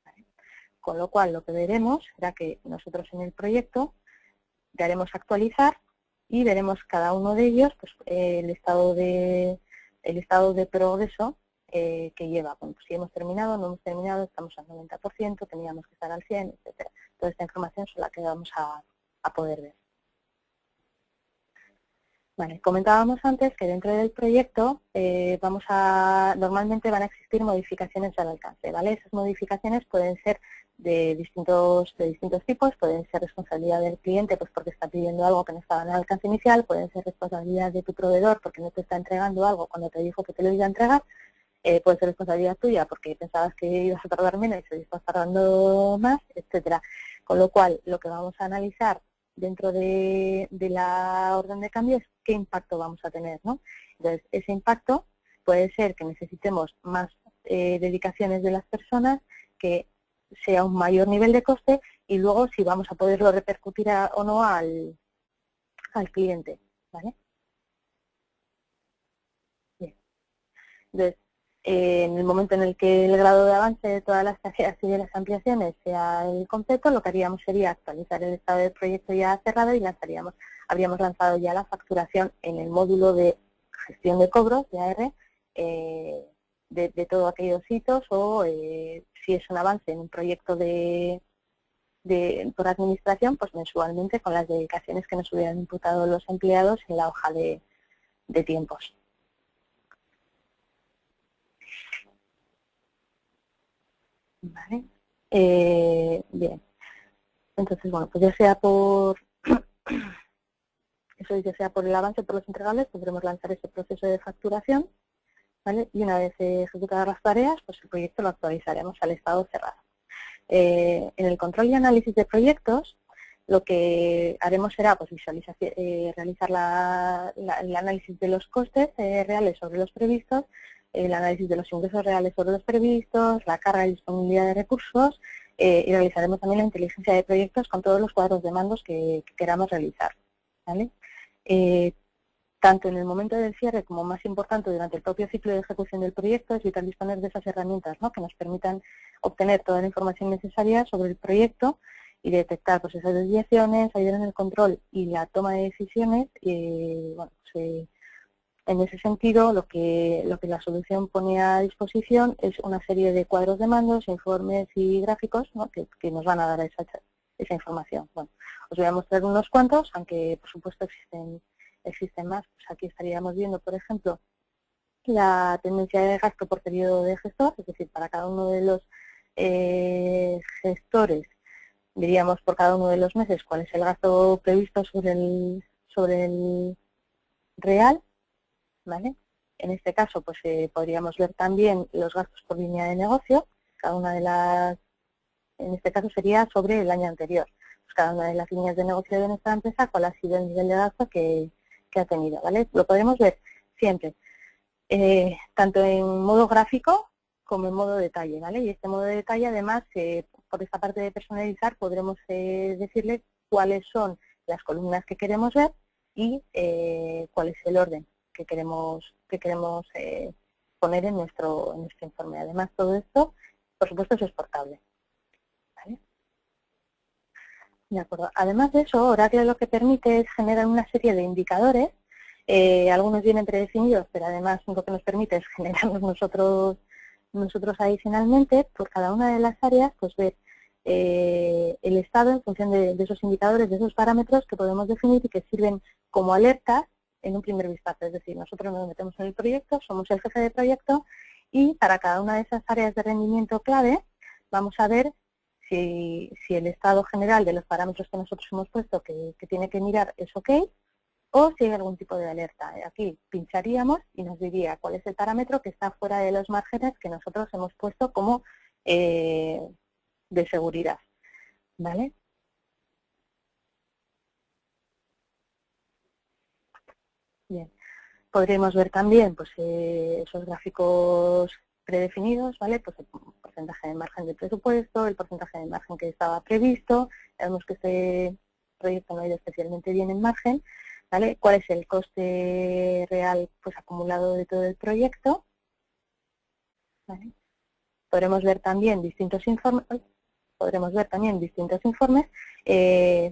¿Vale? Con lo cual, lo que veremos será que nosotros en el proyecto daremos a actualizar y veremos cada uno de ellos pues, el estado de progreso que lleva. Bueno, pues si hemos terminado, no hemos terminado, estamos al 90%, teníamos que estar al 100%, etcétera. Toda esta información es la que vamos a poder ver. Vale, comentábamos antes que dentro del proyecto normalmente van a existir modificaciones al alcance, ¿vale? Esas modificaciones pueden ser de distintos tipos, pueden ser responsabilidad del cliente pues porque está pidiendo algo que no estaba en el alcance inicial, pueden ser responsabilidad de tu proveedor porque no te está entregando algo cuando te dijo que te lo iba a entregar, puede ser responsabilidad tuya porque pensabas que ibas a tardar menos y estás tardando más, etcétera. Con lo cual, lo que vamos a analizar dentro de la orden de cambio es qué impacto vamos a tener, ¿no? Entonces, ese impacto puede ser que necesitemos más dedicaciones de las personas, que sea un mayor nivel de coste y luego si vamos a poderlo repercutir o no al cliente, ¿vale? Bien. Entonces, en el momento en el que el grado de avance de todas las tareas y de las ampliaciones sea el completo, lo que haríamos sería actualizar el estado del proyecto ya cerrado y habríamos lanzado ya la facturación en el módulo de gestión de cobros de AR de todos aquellos hitos o si es un avance en un proyecto por administración, pues mensualmente con las dedicaciones que nos hubieran imputado los empleados en la hoja de tiempos. ¿Vale? Bien, entonces, bueno, pues ya sea por eso, ya sea por el avance por los entregables, podremos lanzar ese proceso de facturación, ¿vale? Y una vez ejecutadas las tareas, pues el proyecto lo actualizaremos al estado cerrado. En el control y análisis de proyectos, lo que haremos será pues, realizar el análisis de los costes reales sobre los previstos, el análisis de los ingresos reales sobre los previstos, la carga y disponibilidad de recursos, y realizaremos también la inteligencia de proyectos con todos los cuadros de mandos que queramos realizar, ¿vale? Tanto en el momento del cierre como más importante durante el propio ciclo de ejecución del proyecto, es vital disponer de esas herramientas, ¿no?, que nos permitan obtener toda la información necesaria sobre el proyecto y detectar pues, esas desviaciones, ayudar en el control y la toma de decisiones. Bueno, pues, en ese sentido, lo que la solución pone a disposición es una serie de cuadros de mandos, informes y gráficos, ¿no?, que nos van a dar esa información. Bueno, os voy a mostrar unos cuantos, aunque por supuesto existen más. Pues aquí estaríamos viendo, por ejemplo, la tendencia de gasto por periodo de gestor, es decir, para cada uno de los gestores, diríamos por cada uno de los meses cuál es el gasto previsto sobre el real, ¿vale? En este caso, pues podríamos ver también los gastos por línea de negocio, cada una de las, en este caso sería sobre el año anterior, pues cada una de las líneas de negocio de nuestra empresa, cuál ha sido el nivel de gasto que ha tenido, ¿vale? Lo podemos ver siempre, tanto en modo gráfico como en modo detalle, ¿vale? Y este modo de detalle, además, por esta parte de personalizar, podremos decirle cuáles son las columnas que queremos ver y cuál es el orden que queremos poner en nuestro informe. Además, todo esto, por supuesto, es exportable, ¿vale? De acuerdo. Además de eso, Oracle lo que permite es generar una serie de indicadores. Algunos vienen predefinidos, pero además lo que nos permite es generarlos nosotros adicionalmente por cada una de las áreas, pues ver el estado en función de esos indicadores, de esos parámetros que podemos definir y que sirven como alertas en un primer vistazo. Es decir, nosotros nos metemos en el proyecto, somos el jefe de proyecto y para cada una de esas áreas de rendimiento clave vamos a ver si el estado general de los parámetros que nosotros hemos puesto que tiene que mirar es OK, o si hay algún tipo de alerta. Aquí pincharíamos y nos diría cuál es el parámetro que está fuera de los márgenes que nosotros hemos puesto como de seguridad, ¿vale? Bien. Podríamos ver también pues, esos gráficos predefinidos, ¿vale? Pues el porcentaje de margen de presupuesto, el porcentaje de margen que estaba previsto. Vemos que este proyecto no ha ido especialmente bien en margen, ¿vale? ¿Cuál es el coste real pues acumulado de todo el proyecto? ¿Vale? Podremos ver también distintos informes.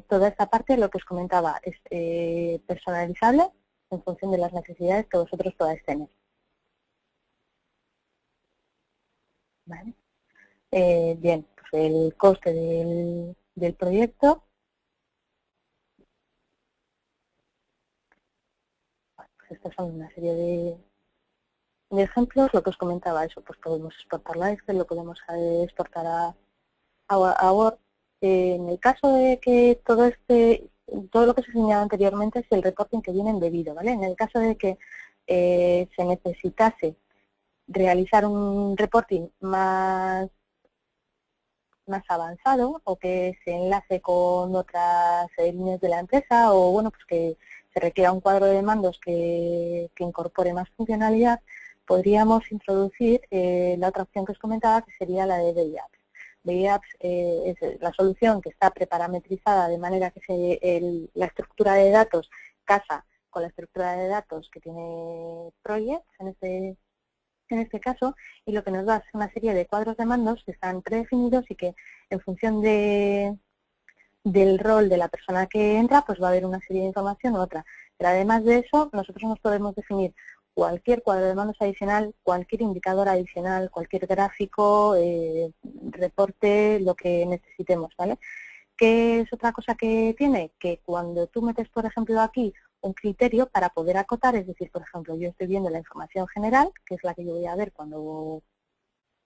Toda esta parte, lo que os comentaba, es personalizable en función de las necesidades que vosotros podáis tener. ¿Vale? Bien, pues el coste del proyecto. Pues estos son una serie de ejemplos. Lo que os comentaba, eso, pues podemos exportarlo a Excel, lo podemos exportar a Word. En el caso de que todo lo que se señalaba anteriormente es el reporting que viene embebido, ¿vale? En el caso de que se necesitase realizar un reporting más avanzado o que se enlace con otras líneas de la empresa o bueno, pues que se requiera un cuadro de mandos que incorpore más funcionalidad, podríamos introducir la otra opción que os comentaba, que sería la de BI Apps. BI Apps es la solución que está preparametrizada de manera que la estructura de datos casa con la estructura de datos que tiene Project en este caso, y lo que nos da es una serie de cuadros de mandos que están predefinidos y que en función del rol de la persona que entra, pues va a haber una serie de información u otra. Pero además de eso, nosotros nos podemos definir cualquier cuadro de mandos adicional, cualquier indicador adicional, cualquier gráfico, reporte, lo que necesitemos, ¿vale? ¿Qué es otra cosa que tiene? Que cuando tú metes, por ejemplo, aquí un criterio para poder acotar, es decir, por ejemplo, yo estoy viendo la información general, que es la que yo voy a ver cuando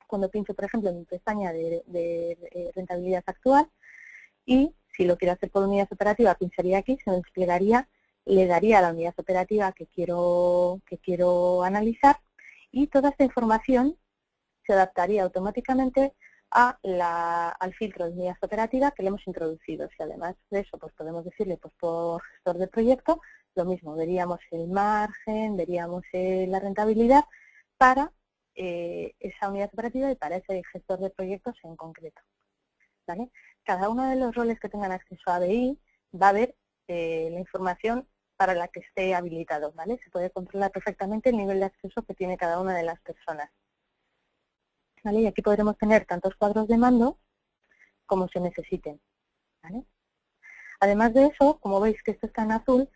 cuando pincho, por ejemplo, en mi pestaña de rentabilidad actual, y si lo quiero hacer por unidad operativa, pincharía aquí, se me desplegaría, le daría a la unidad operativa que quiero analizar, y toda esta información se adaptaría automáticamente al filtro de unidad operativa que le hemos introducido. Si además de eso pues podemos decirle pues por gestor de proyecto, lo mismo, veríamos el margen, veríamos la rentabilidad para esa unidad operativa y para ese gestor de proyectos en concreto, ¿vale? Cada uno de los roles que tengan acceso a ABI va a ver la información para la que esté habilitado, ¿vale? Se puede controlar perfectamente el nivel de acceso que tiene cada una de las personas, ¿vale? Y aquí podremos tener tantos cuadros de mando como se necesiten, ¿vale? Además de eso, como veis que esto está en azul,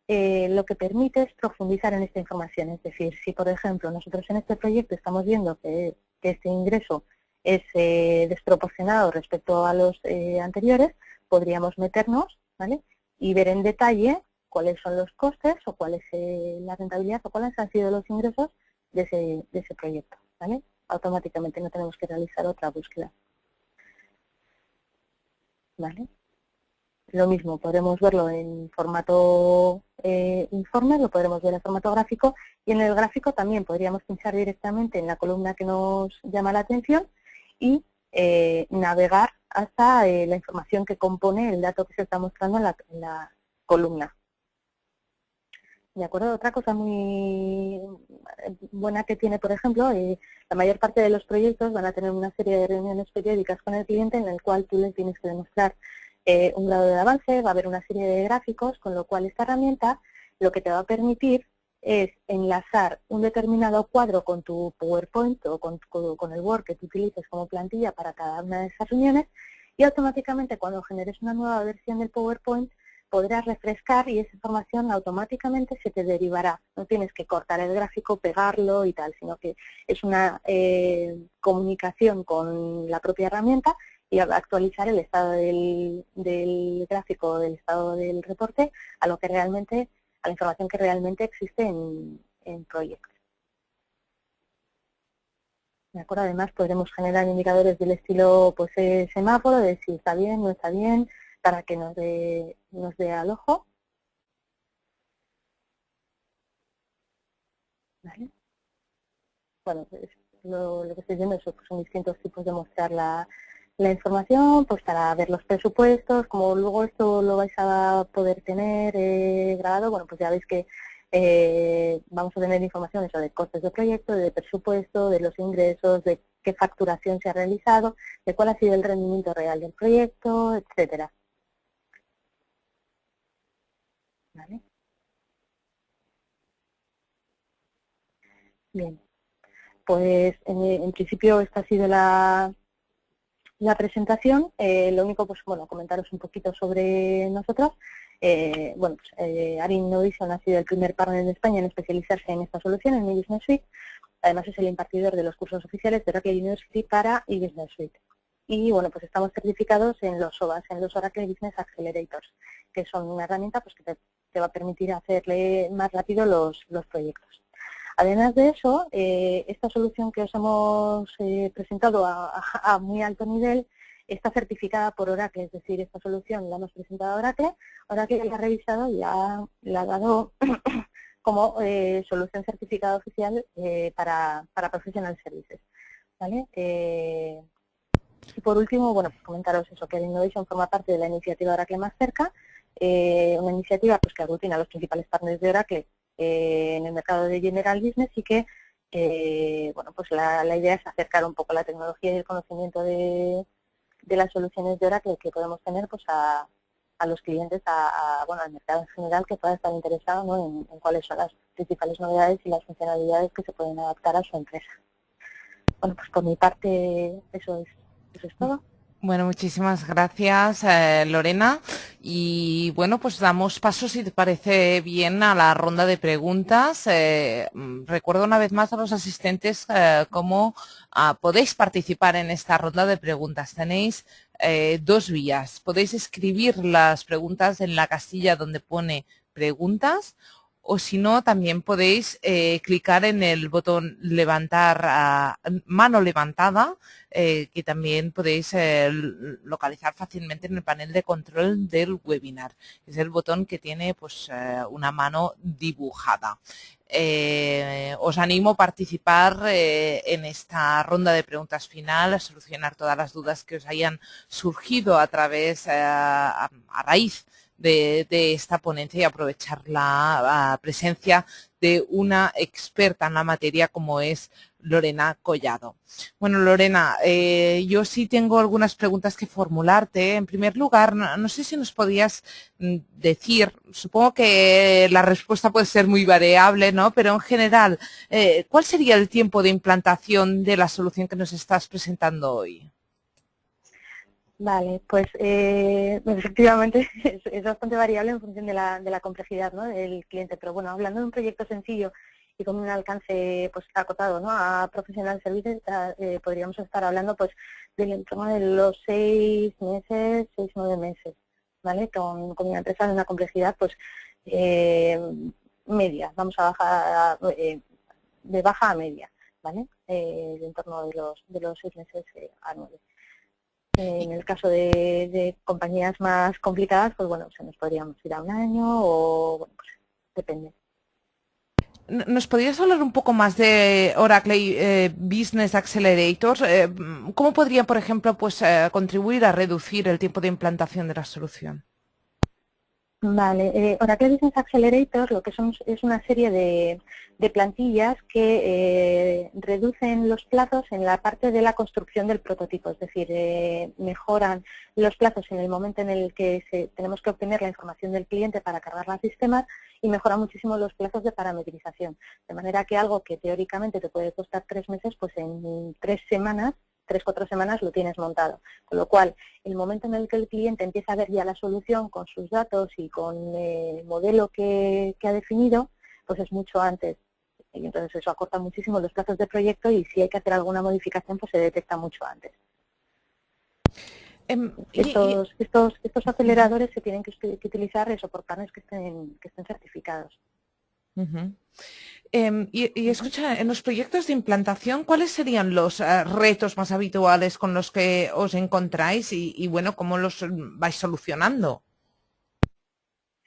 lo que permite es profundizar en esta información. Es decir, si por ejemplo nosotros en este proyecto estamos viendo que este ingreso es desproporcionado respecto a los anteriores, podríamos meternos, ¿vale? Y ver en detalle cuáles son los costes o cuál es la rentabilidad o cuáles han sido los ingresos de ese proyecto, ¿vale? Automáticamente, no tenemos que realizar otra búsqueda, ¿vale? Lo mismo, podremos verlo en formato informe, lo podremos ver en formato gráfico, y en el gráfico también podríamos pinchar directamente en la columna que nos llama la atención y navegar hasta la información que compone el dato que se está mostrando en la columna. De acuerdo, otra cosa muy buena que tiene, por ejemplo, la mayor parte de los proyectos van a tener una serie de reuniones periódicas con el cliente en el cual tú les tienes que demostrar un grado de avance, va a haber una serie de gráficos, con lo cual esta herramienta lo que te va a permitir es enlazar un determinado cuadro con tu PowerPoint o con el Word que tú utilices como plantilla para cada una de esas reuniones, y automáticamente cuando generes una nueva versión del PowerPoint podrás refrescar y esa información automáticamente se te derivará. No tienes que cortar el gráfico, pegarlo y tal, sino que es una comunicación con la propia herramienta y actualizar el estado del gráfico, del estado del reporte a lo que realmente, a la información que realmente existe en Project. ¿De acuerdo? Además podremos generar indicadores del estilo pues semáforo, de si está bien, no está bien, para que nos dé al ojo. ¿Vale? Bueno, pues lo que estoy viendo eso, pues son distintos tipos de mostrar la información, pues para ver los presupuestos, como luego esto lo vais a poder tener grabado, bueno, pues ya veis que vamos a tener información eso de costes de proyecto, de presupuesto, de los ingresos, de qué facturación se ha realizado, de cuál ha sido el rendimiento real del proyecto, etcétera. ¿Vale? Bien, pues en principio esta ha sido la presentación. Lo único, pues bueno, comentaros un poquito sobre nosotros. Bueno, pues, Arin Innovation ha sido el primer partner en España en especializarse en esta solución, en eBusiness Suite. Además es el impartidor de los cursos oficiales de Oracle University para eBusiness Suite. Y bueno, pues estamos certificados en los OBAs, en los Oracle Business Accelerators, que son una herramienta pues, que te va a permitir hacerle más rápido los proyectos. Además de eso, esta solución que os hemos presentado a muy alto nivel está certificada por Oracle, es decir, esta solución la hemos presentado a Oracle, Oracle la ha revisado y la ha dado como solución certificada oficial para Professional Services, ¿vale? Y por último, bueno, pues comentaros eso, que el Innovation forma parte de la iniciativa Oracle Más Cerca, una iniciativa pues, que aglutina a los principales partners de Oracle en el mercado de General Business y que, bueno, pues la idea es acercar un poco la tecnología y el conocimiento de las soluciones de Oracle que podemos tener pues a los clientes, bueno, al mercado en general que pueda estar interesado, ¿no? en cuáles son las principales novedades y las funcionalidades que se pueden adaptar a su empresa. Bueno, pues por mi parte eso es todo. Bueno, muchísimas gracias, Lorena. Y bueno, pues damos paso, si te parece bien, a la ronda de preguntas. Recuerdo una vez más a los asistentes cómo podéis participar en esta ronda de preguntas. Tenéis dos vías. Podéis escribir las preguntas en la casilla donde pone preguntas, o si no, también podéis clicar en el botón levantar, mano levantada, que también podéis localizar fácilmente en el panel de control del webinar. Es el botón que tiene pues una mano dibujada. Os animo a participar en esta ronda de preguntas final, a solucionar todas las dudas que os hayan surgido a través, a raíz de esta ponencia y aprovechar la presencia de una experta en la materia como es Lorena Collado. Bueno, Lorena, yo sí tengo algunas preguntas que formularte. En primer lugar, no sé si nos podías decir, supongo que la respuesta puede ser muy variable, ¿no? Pero en general, ¿cuál sería el tiempo de implantación de la solución que nos estás presentando hoy? Vale, pues efectivamente es bastante variable en función de la complejidad, ¿no?, del cliente, pero bueno, hablando de un proyecto sencillo y con un alcance pues acotado, ¿no?, a profesional services, podríamos estar hablando pues del entorno de los 6 meses, 6-9 meses, ¿vale? Con una empresa de una complejidad pues media, vamos a bajar de baja a media, ¿vale? En torno de los 6 meses a 9. En el caso de compañías más complicadas, pues bueno, se nos podríamos ir a un año o, bueno, pues depende. ¿Nos podrías hablar un poco más de Oracle Business Accelerators? ¿Cómo podría, por ejemplo, pues contribuir a reducir el tiempo de implantación de la solución? Vale, Oracle Business Accelerators lo que son es una serie de plantillas que reducen los plazos en la parte de la construcción del prototipo, es decir, mejoran los plazos en el momento en el que tenemos que obtener la información del cliente para cargar los sistemas y mejora muchísimo los plazos de parametrización, de manera que algo que teóricamente te puede costar 3 meses, pues en 3 semanas, 3-4 semanas lo tienes montado, con lo cual el momento en el que el cliente empieza a ver ya la solución con sus datos y con el modelo que ha definido, pues es mucho antes. Y entonces eso acorta muchísimo los plazos de proyecto y si hay que hacer alguna modificación, pues se detecta mucho antes. Estos aceleradores se tienen que utilizar eso por partners que estén certificados. Y escucha, en los proyectos de implantación, ¿cuáles serían los retos más habituales con los que os encontráis y bueno, cómo los vais solucionando?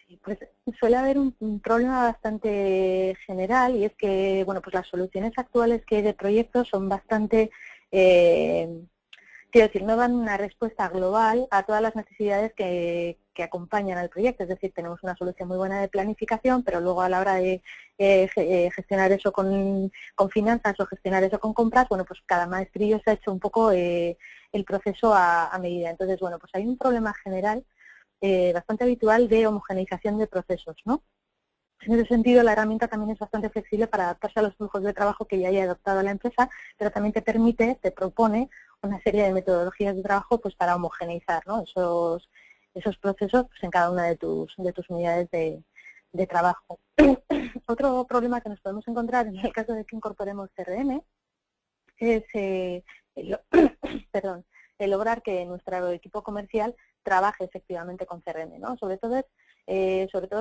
Sí, pues suele haber un problema bastante general y es que, bueno, pues las soluciones actuales que hay de proyectos son bastante, quiero decir, no dan una respuesta global a todas las necesidades que acompañan al proyecto. Es decir, tenemos una solución muy buena de planificación, pero luego a la hora de gestionar eso con finanzas o gestionar eso con compras, bueno, pues cada maestrillo se ha hecho un poco el proceso a medida. Entonces, bueno, pues hay un problema general bastante habitual de homogeneización de procesos, ¿no? En ese sentido, la herramienta también es bastante flexible para adaptarse a los flujos de trabajo que ya haya adoptado la empresa, pero también te propone una serie de metodologías de trabajo pues para homogeneizar, ¿no?, esos procesos pues, en cada una de tus unidades de trabajo. Otro problema que nos podemos encontrar en el caso de que incorporemos CRM es el lograr que nuestro equipo comercial trabaje efectivamente con CRM, ¿no? Sobre todo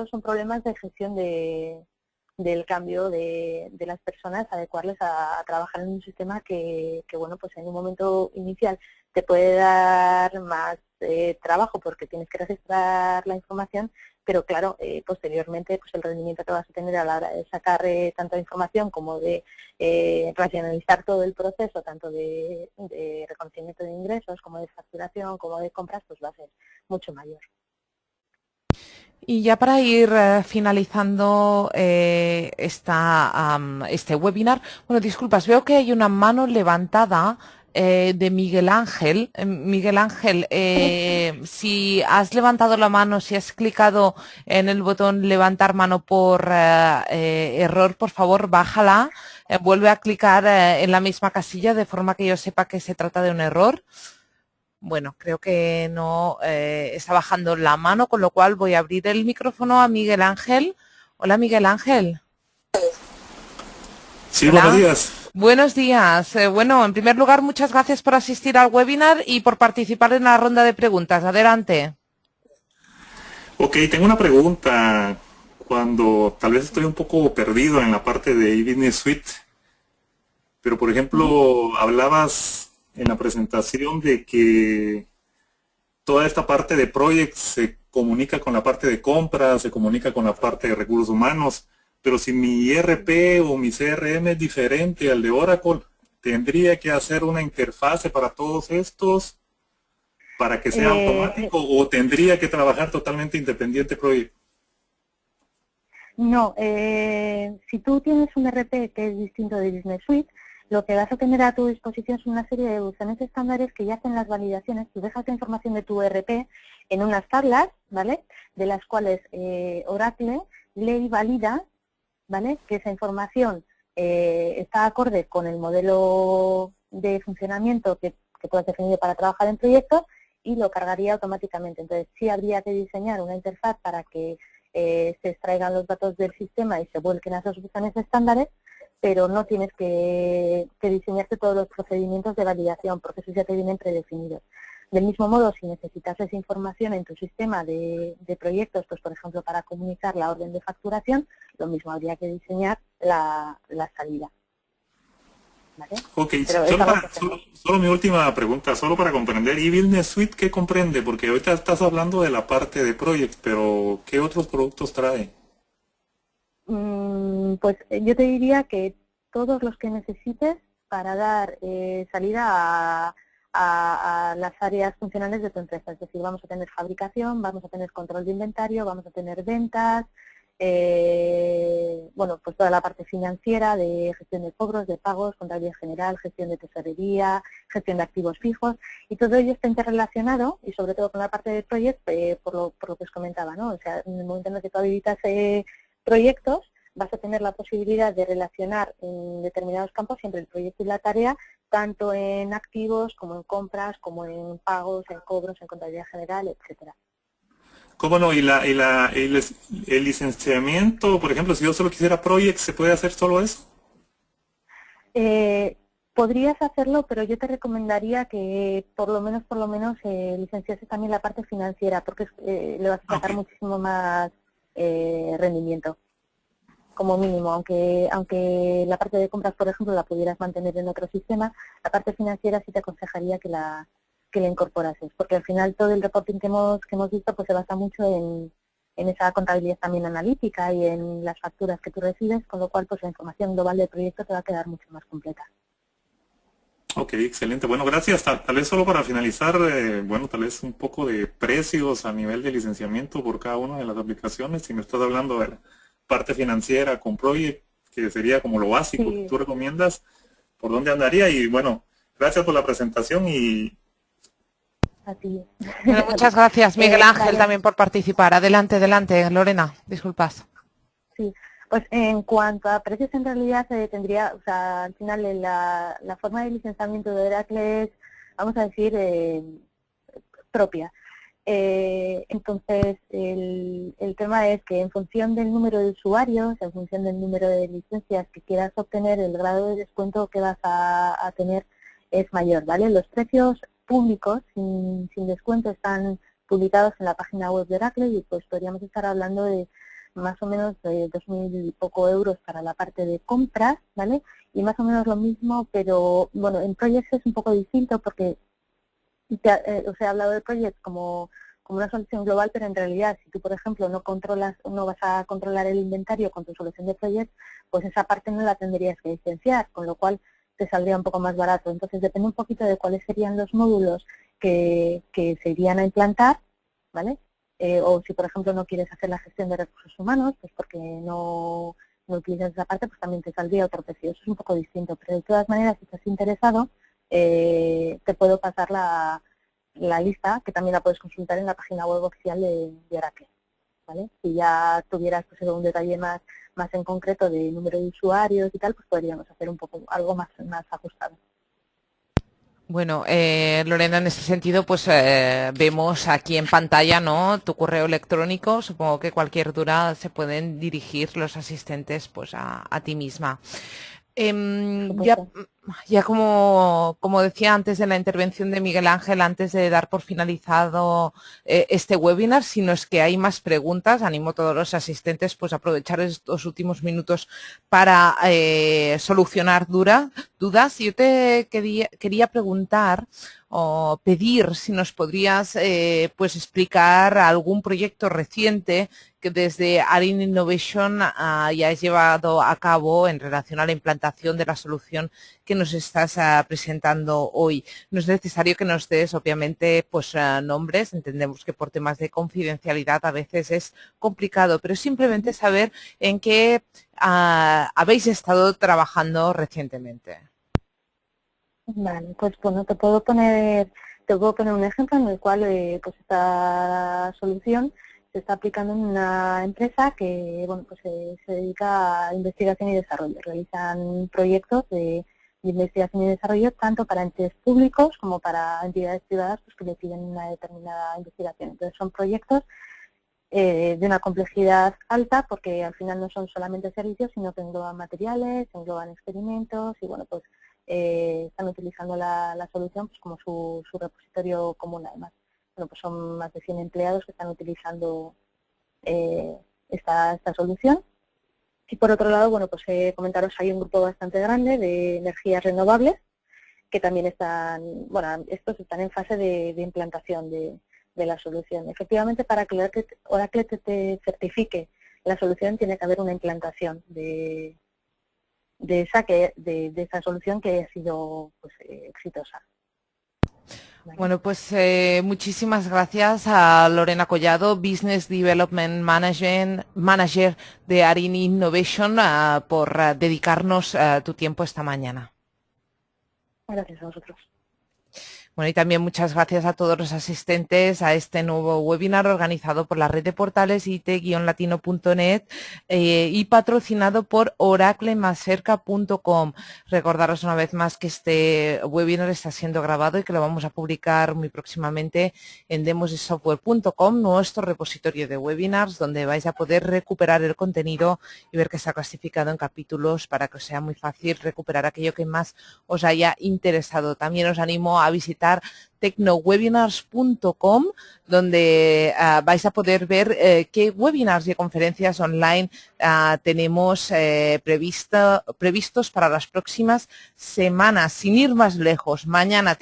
son problemas de gestión del cambio de las personas, adecuarles a trabajar en un sistema que, bueno, pues en un momento inicial te puede dar más trabajo porque tienes que registrar la información, pero claro, posteriormente pues el rendimiento que vas a tener a la hora de sacar tanto información como de racionalizar todo el proceso, tanto de reconocimiento de ingresos como de facturación, como de compras, pues va a ser mucho mayor. Y ya para ir finalizando este webinar, bueno, disculpas, veo que hay una mano levantada de Miguel Ángel. Miguel Ángel, si has levantado la mano, si has clicado en el botón levantar mano por error, por favor, bájala, vuelve a clicar en la misma casilla de forma que yo sepa que se trata de un error. Bueno, creo que no está bajando la mano, con lo cual voy a abrir el micrófono a Miguel Ángel. Hola, Miguel Ángel. Sí, Hola. buenos días. Buenos días. Bueno, en primer lugar, muchas gracias por asistir al webinar y por participar en la ronda de preguntas. Adelante. Ok, tengo una pregunta. cuando tal vez estoy un poco perdido en la parte de eBusiness Suite, pero por ejemplo, hablabas en la presentación de que toda esta parte de Project se comunica con la parte de compras, se comunica con la parte de recursos humanos, pero si mi ERP o mi CRM es diferente al de Oracle, ¿tendría que hacer una interfase para todos estos para que sea automático o tendría que trabajar totalmente independiente Project? No, si tú tienes un RP que es distinto de Business Suite, lo que vas a tener a tu disposición son una serie de evoluciones estándares que ya hacen las validaciones. Tú dejas la información de tu RP en unas tablas, ¿vale? De las cuales Oracle lee y valida, ¿vale? Que esa información está acorde con el modelo de funcionamiento que tú has definido para trabajar en proyectos y lo cargaría automáticamente. Entonces, sí habría que diseñar una interfaz para que se extraigan los datos del sistema y se vuelquen a esos evoluciones estándares, pero no tienes que diseñarte todos los procedimientos de validación, porque esos ya te vienen predefinidos. Del mismo modo, si necesitas esa información en tu sistema de proyectos, pues por ejemplo para comunicar la orden de facturación, lo mismo habría que diseñar la salida. ¿Vale? Ok, solo mi última pregunta, solo para comprender, eBusiness Suite, ¿qué comprende? Porque ahorita estás hablando de la parte de Project, pero ¿qué otros productos trae? Pues yo te diría que todos los que necesites para dar salida a las áreas funcionales de tu empresa. Es decir, vamos a tener fabricación, vamos a tener control de inventario, vamos a tener ventas, bueno, pues toda la parte financiera de gestión de cobros, de pagos, contabilidad general, gestión de tesorería, gestión de activos fijos, y todo ello está interrelacionado, y sobre todo con la parte de Project, por lo que os comentaba, ¿no? O sea, en el momento en el que tú habilitas proyectos, vas a tener la posibilidad de relacionar en determinados campos siempre el proyecto y la tarea, tanto en activos como en compras, como en pagos, en cobros, en contabilidad general, etcétera. ¿Cómo no? ¿El licenciamiento, por ejemplo, si yo solo quisiera Project, ¿se puede hacer solo eso? Podrías hacerlo, pero yo te recomendaría que por lo menos licenciase también la parte financiera, porque le vas a sacar muchísimo más rendimiento, como mínimo, aunque la parte de compras, por ejemplo, la pudieras mantener en otro sistema, la parte financiera sí te aconsejaría que la incorporases, porque al final todo el reporting que hemos visto pues se basa mucho en esa contabilidad también analítica y en las facturas que tú recibes, con lo cual pues la información global del proyecto te va a quedar mucho más completa. Ok, excelente. Bueno, gracias. Tal vez solo para finalizar, bueno, tal vez un poco de precios a nivel de licenciamiento por cada una de las aplicaciones. Si me estás hablando de la parte financiera con Project, que sería como lo básico que tú recomiendas, ¿por dónde andaría? Y bueno, gracias por la presentación y... Así es. Bueno, muchas gracias, Miguel Ángel, también por participar. Adelante, Lorena, disculpas. Sí, pues en cuanto a precios, en realidad tendría, o sea, al final la forma de licenciamiento de Oracle es, vamos a decir, propia. Entonces, el tema es que en función del número de usuarios, en función del número de licencias que quieras obtener, el grado de descuento que vas a tener es mayor, ¿vale? Los precios públicos sin descuento están publicados en la página web de Oracle y pues podríamos estar hablando de más o menos de 2.000 y poco euros para la parte de compras, ¿vale? Y más o menos lo mismo, pero bueno, en Projects es un poco distinto porque os he hablado de Projects como una solución global, pero en realidad si tú, por ejemplo, no vas a controlar el inventario con tu solución de Projects, pues esa parte no la tendrías que licenciar, con lo cual te saldría un poco más barato. Entonces depende un poquito de cuáles serían los módulos que se irían a implantar, ¿vale? O si, por ejemplo, no quieres hacer la gestión de recursos humanos, pues porque no utilizas esa parte, pues también te saldría otro precio. Eso es un poco distinto, pero de todas maneras, si estás interesado, te puedo pasar la lista, que también la puedes consultar en la página web oficial de Oracle, ¿vale? Si ya tuvieras pues, un detalle más en concreto de número de usuarios y tal, pues podríamos hacer un poco algo más ajustado. Bueno, Lorena, en ese sentido, pues vemos aquí en pantalla, ¿no? Tu correo electrónico. Supongo que cualquier duda se pueden dirigir los asistentes, pues a ti misma. Ya, ya como decía antes en la intervención de Miguel Ángel, antes de dar por finalizado este webinar, si no es que hay más preguntas, animo a todos los asistentes pues a aprovechar estos últimos minutos para solucionar dudas. Yo te quería preguntar o pedir si nos podrías pues explicar algún proyecto reciente que desde Arin Innovation ya has llevado a cabo en relación a la implantación de la solución que nos estás presentando hoy. No es necesario que nos des, obviamente, pues nombres. Entendemos que por temas de confidencialidad a veces es complicado, pero simplemente saber en qué habéis estado trabajando recientemente. Vale, pues bueno, te puedo poner un ejemplo en el cual pues esta solución se está aplicando en una empresa que bueno, pues se dedica a investigación y desarrollo. Realizan proyectos de investigación y desarrollo tanto para entes públicos como para entidades privadas pues, que le piden una determinada investigación. Entonces son proyectos de una complejidad alta porque al final no son solamente servicios, sino que engloban materiales, engloban experimentos y bueno, pues están utilizando la solución pues, como su repositorio común además. Bueno, pues son más de 100 empleados que están utilizando esta solución. Y por otro lado, bueno, pues comentaros, hay un grupo bastante grande de energías renovables que también están, bueno, estos están en fase de implantación de la solución. Efectivamente, para que Oracle te certifique la solución tiene que haber una implantación de esa solución que ha sido pues, exitosa. ¿Vale? Bueno, pues muchísimas gracias a Lorena Collado, Business Development Manager de Arin Innovation, por dedicarnos tu tiempo esta mañana. Gracias a vosotros. Bueno, y también muchas gracias a todos los asistentes a este nuevo webinar organizado por la red de portales IT-latino.net y patrocinado por oraclemacerca.com. Recordaros una vez más que este webinar está siendo grabado y que lo vamos a publicar muy próximamente en demosdesoftware.com, nuestro repositorio de webinars, donde vais a poder recuperar el contenido y ver que está clasificado en capítulos para que os sea muy fácil recuperar aquello que más os haya interesado. También os animo a visitar tecnowebinars.com, donde vais a poder ver qué webinars y conferencias online tenemos previstos para las próximas semanas. Sin ir más lejos, mañana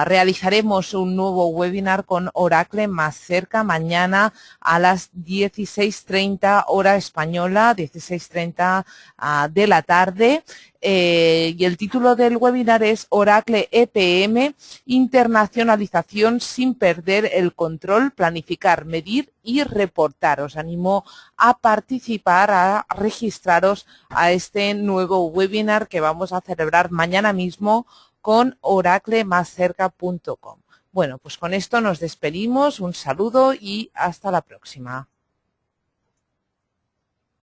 realizaremos un nuevo webinar con Oracle más cerca, mañana a las 16:30 hora española, 16:30 de la tarde. Y el título del webinar es Oracle EPM, internacionalización sin perder el control, planificar, medir y reportar. Os animo a participar, a registraros a este nuevo webinar que vamos a celebrar mañana mismo con oraclemacerca.com. Bueno, pues con esto nos despedimos, un saludo y hasta la próxima.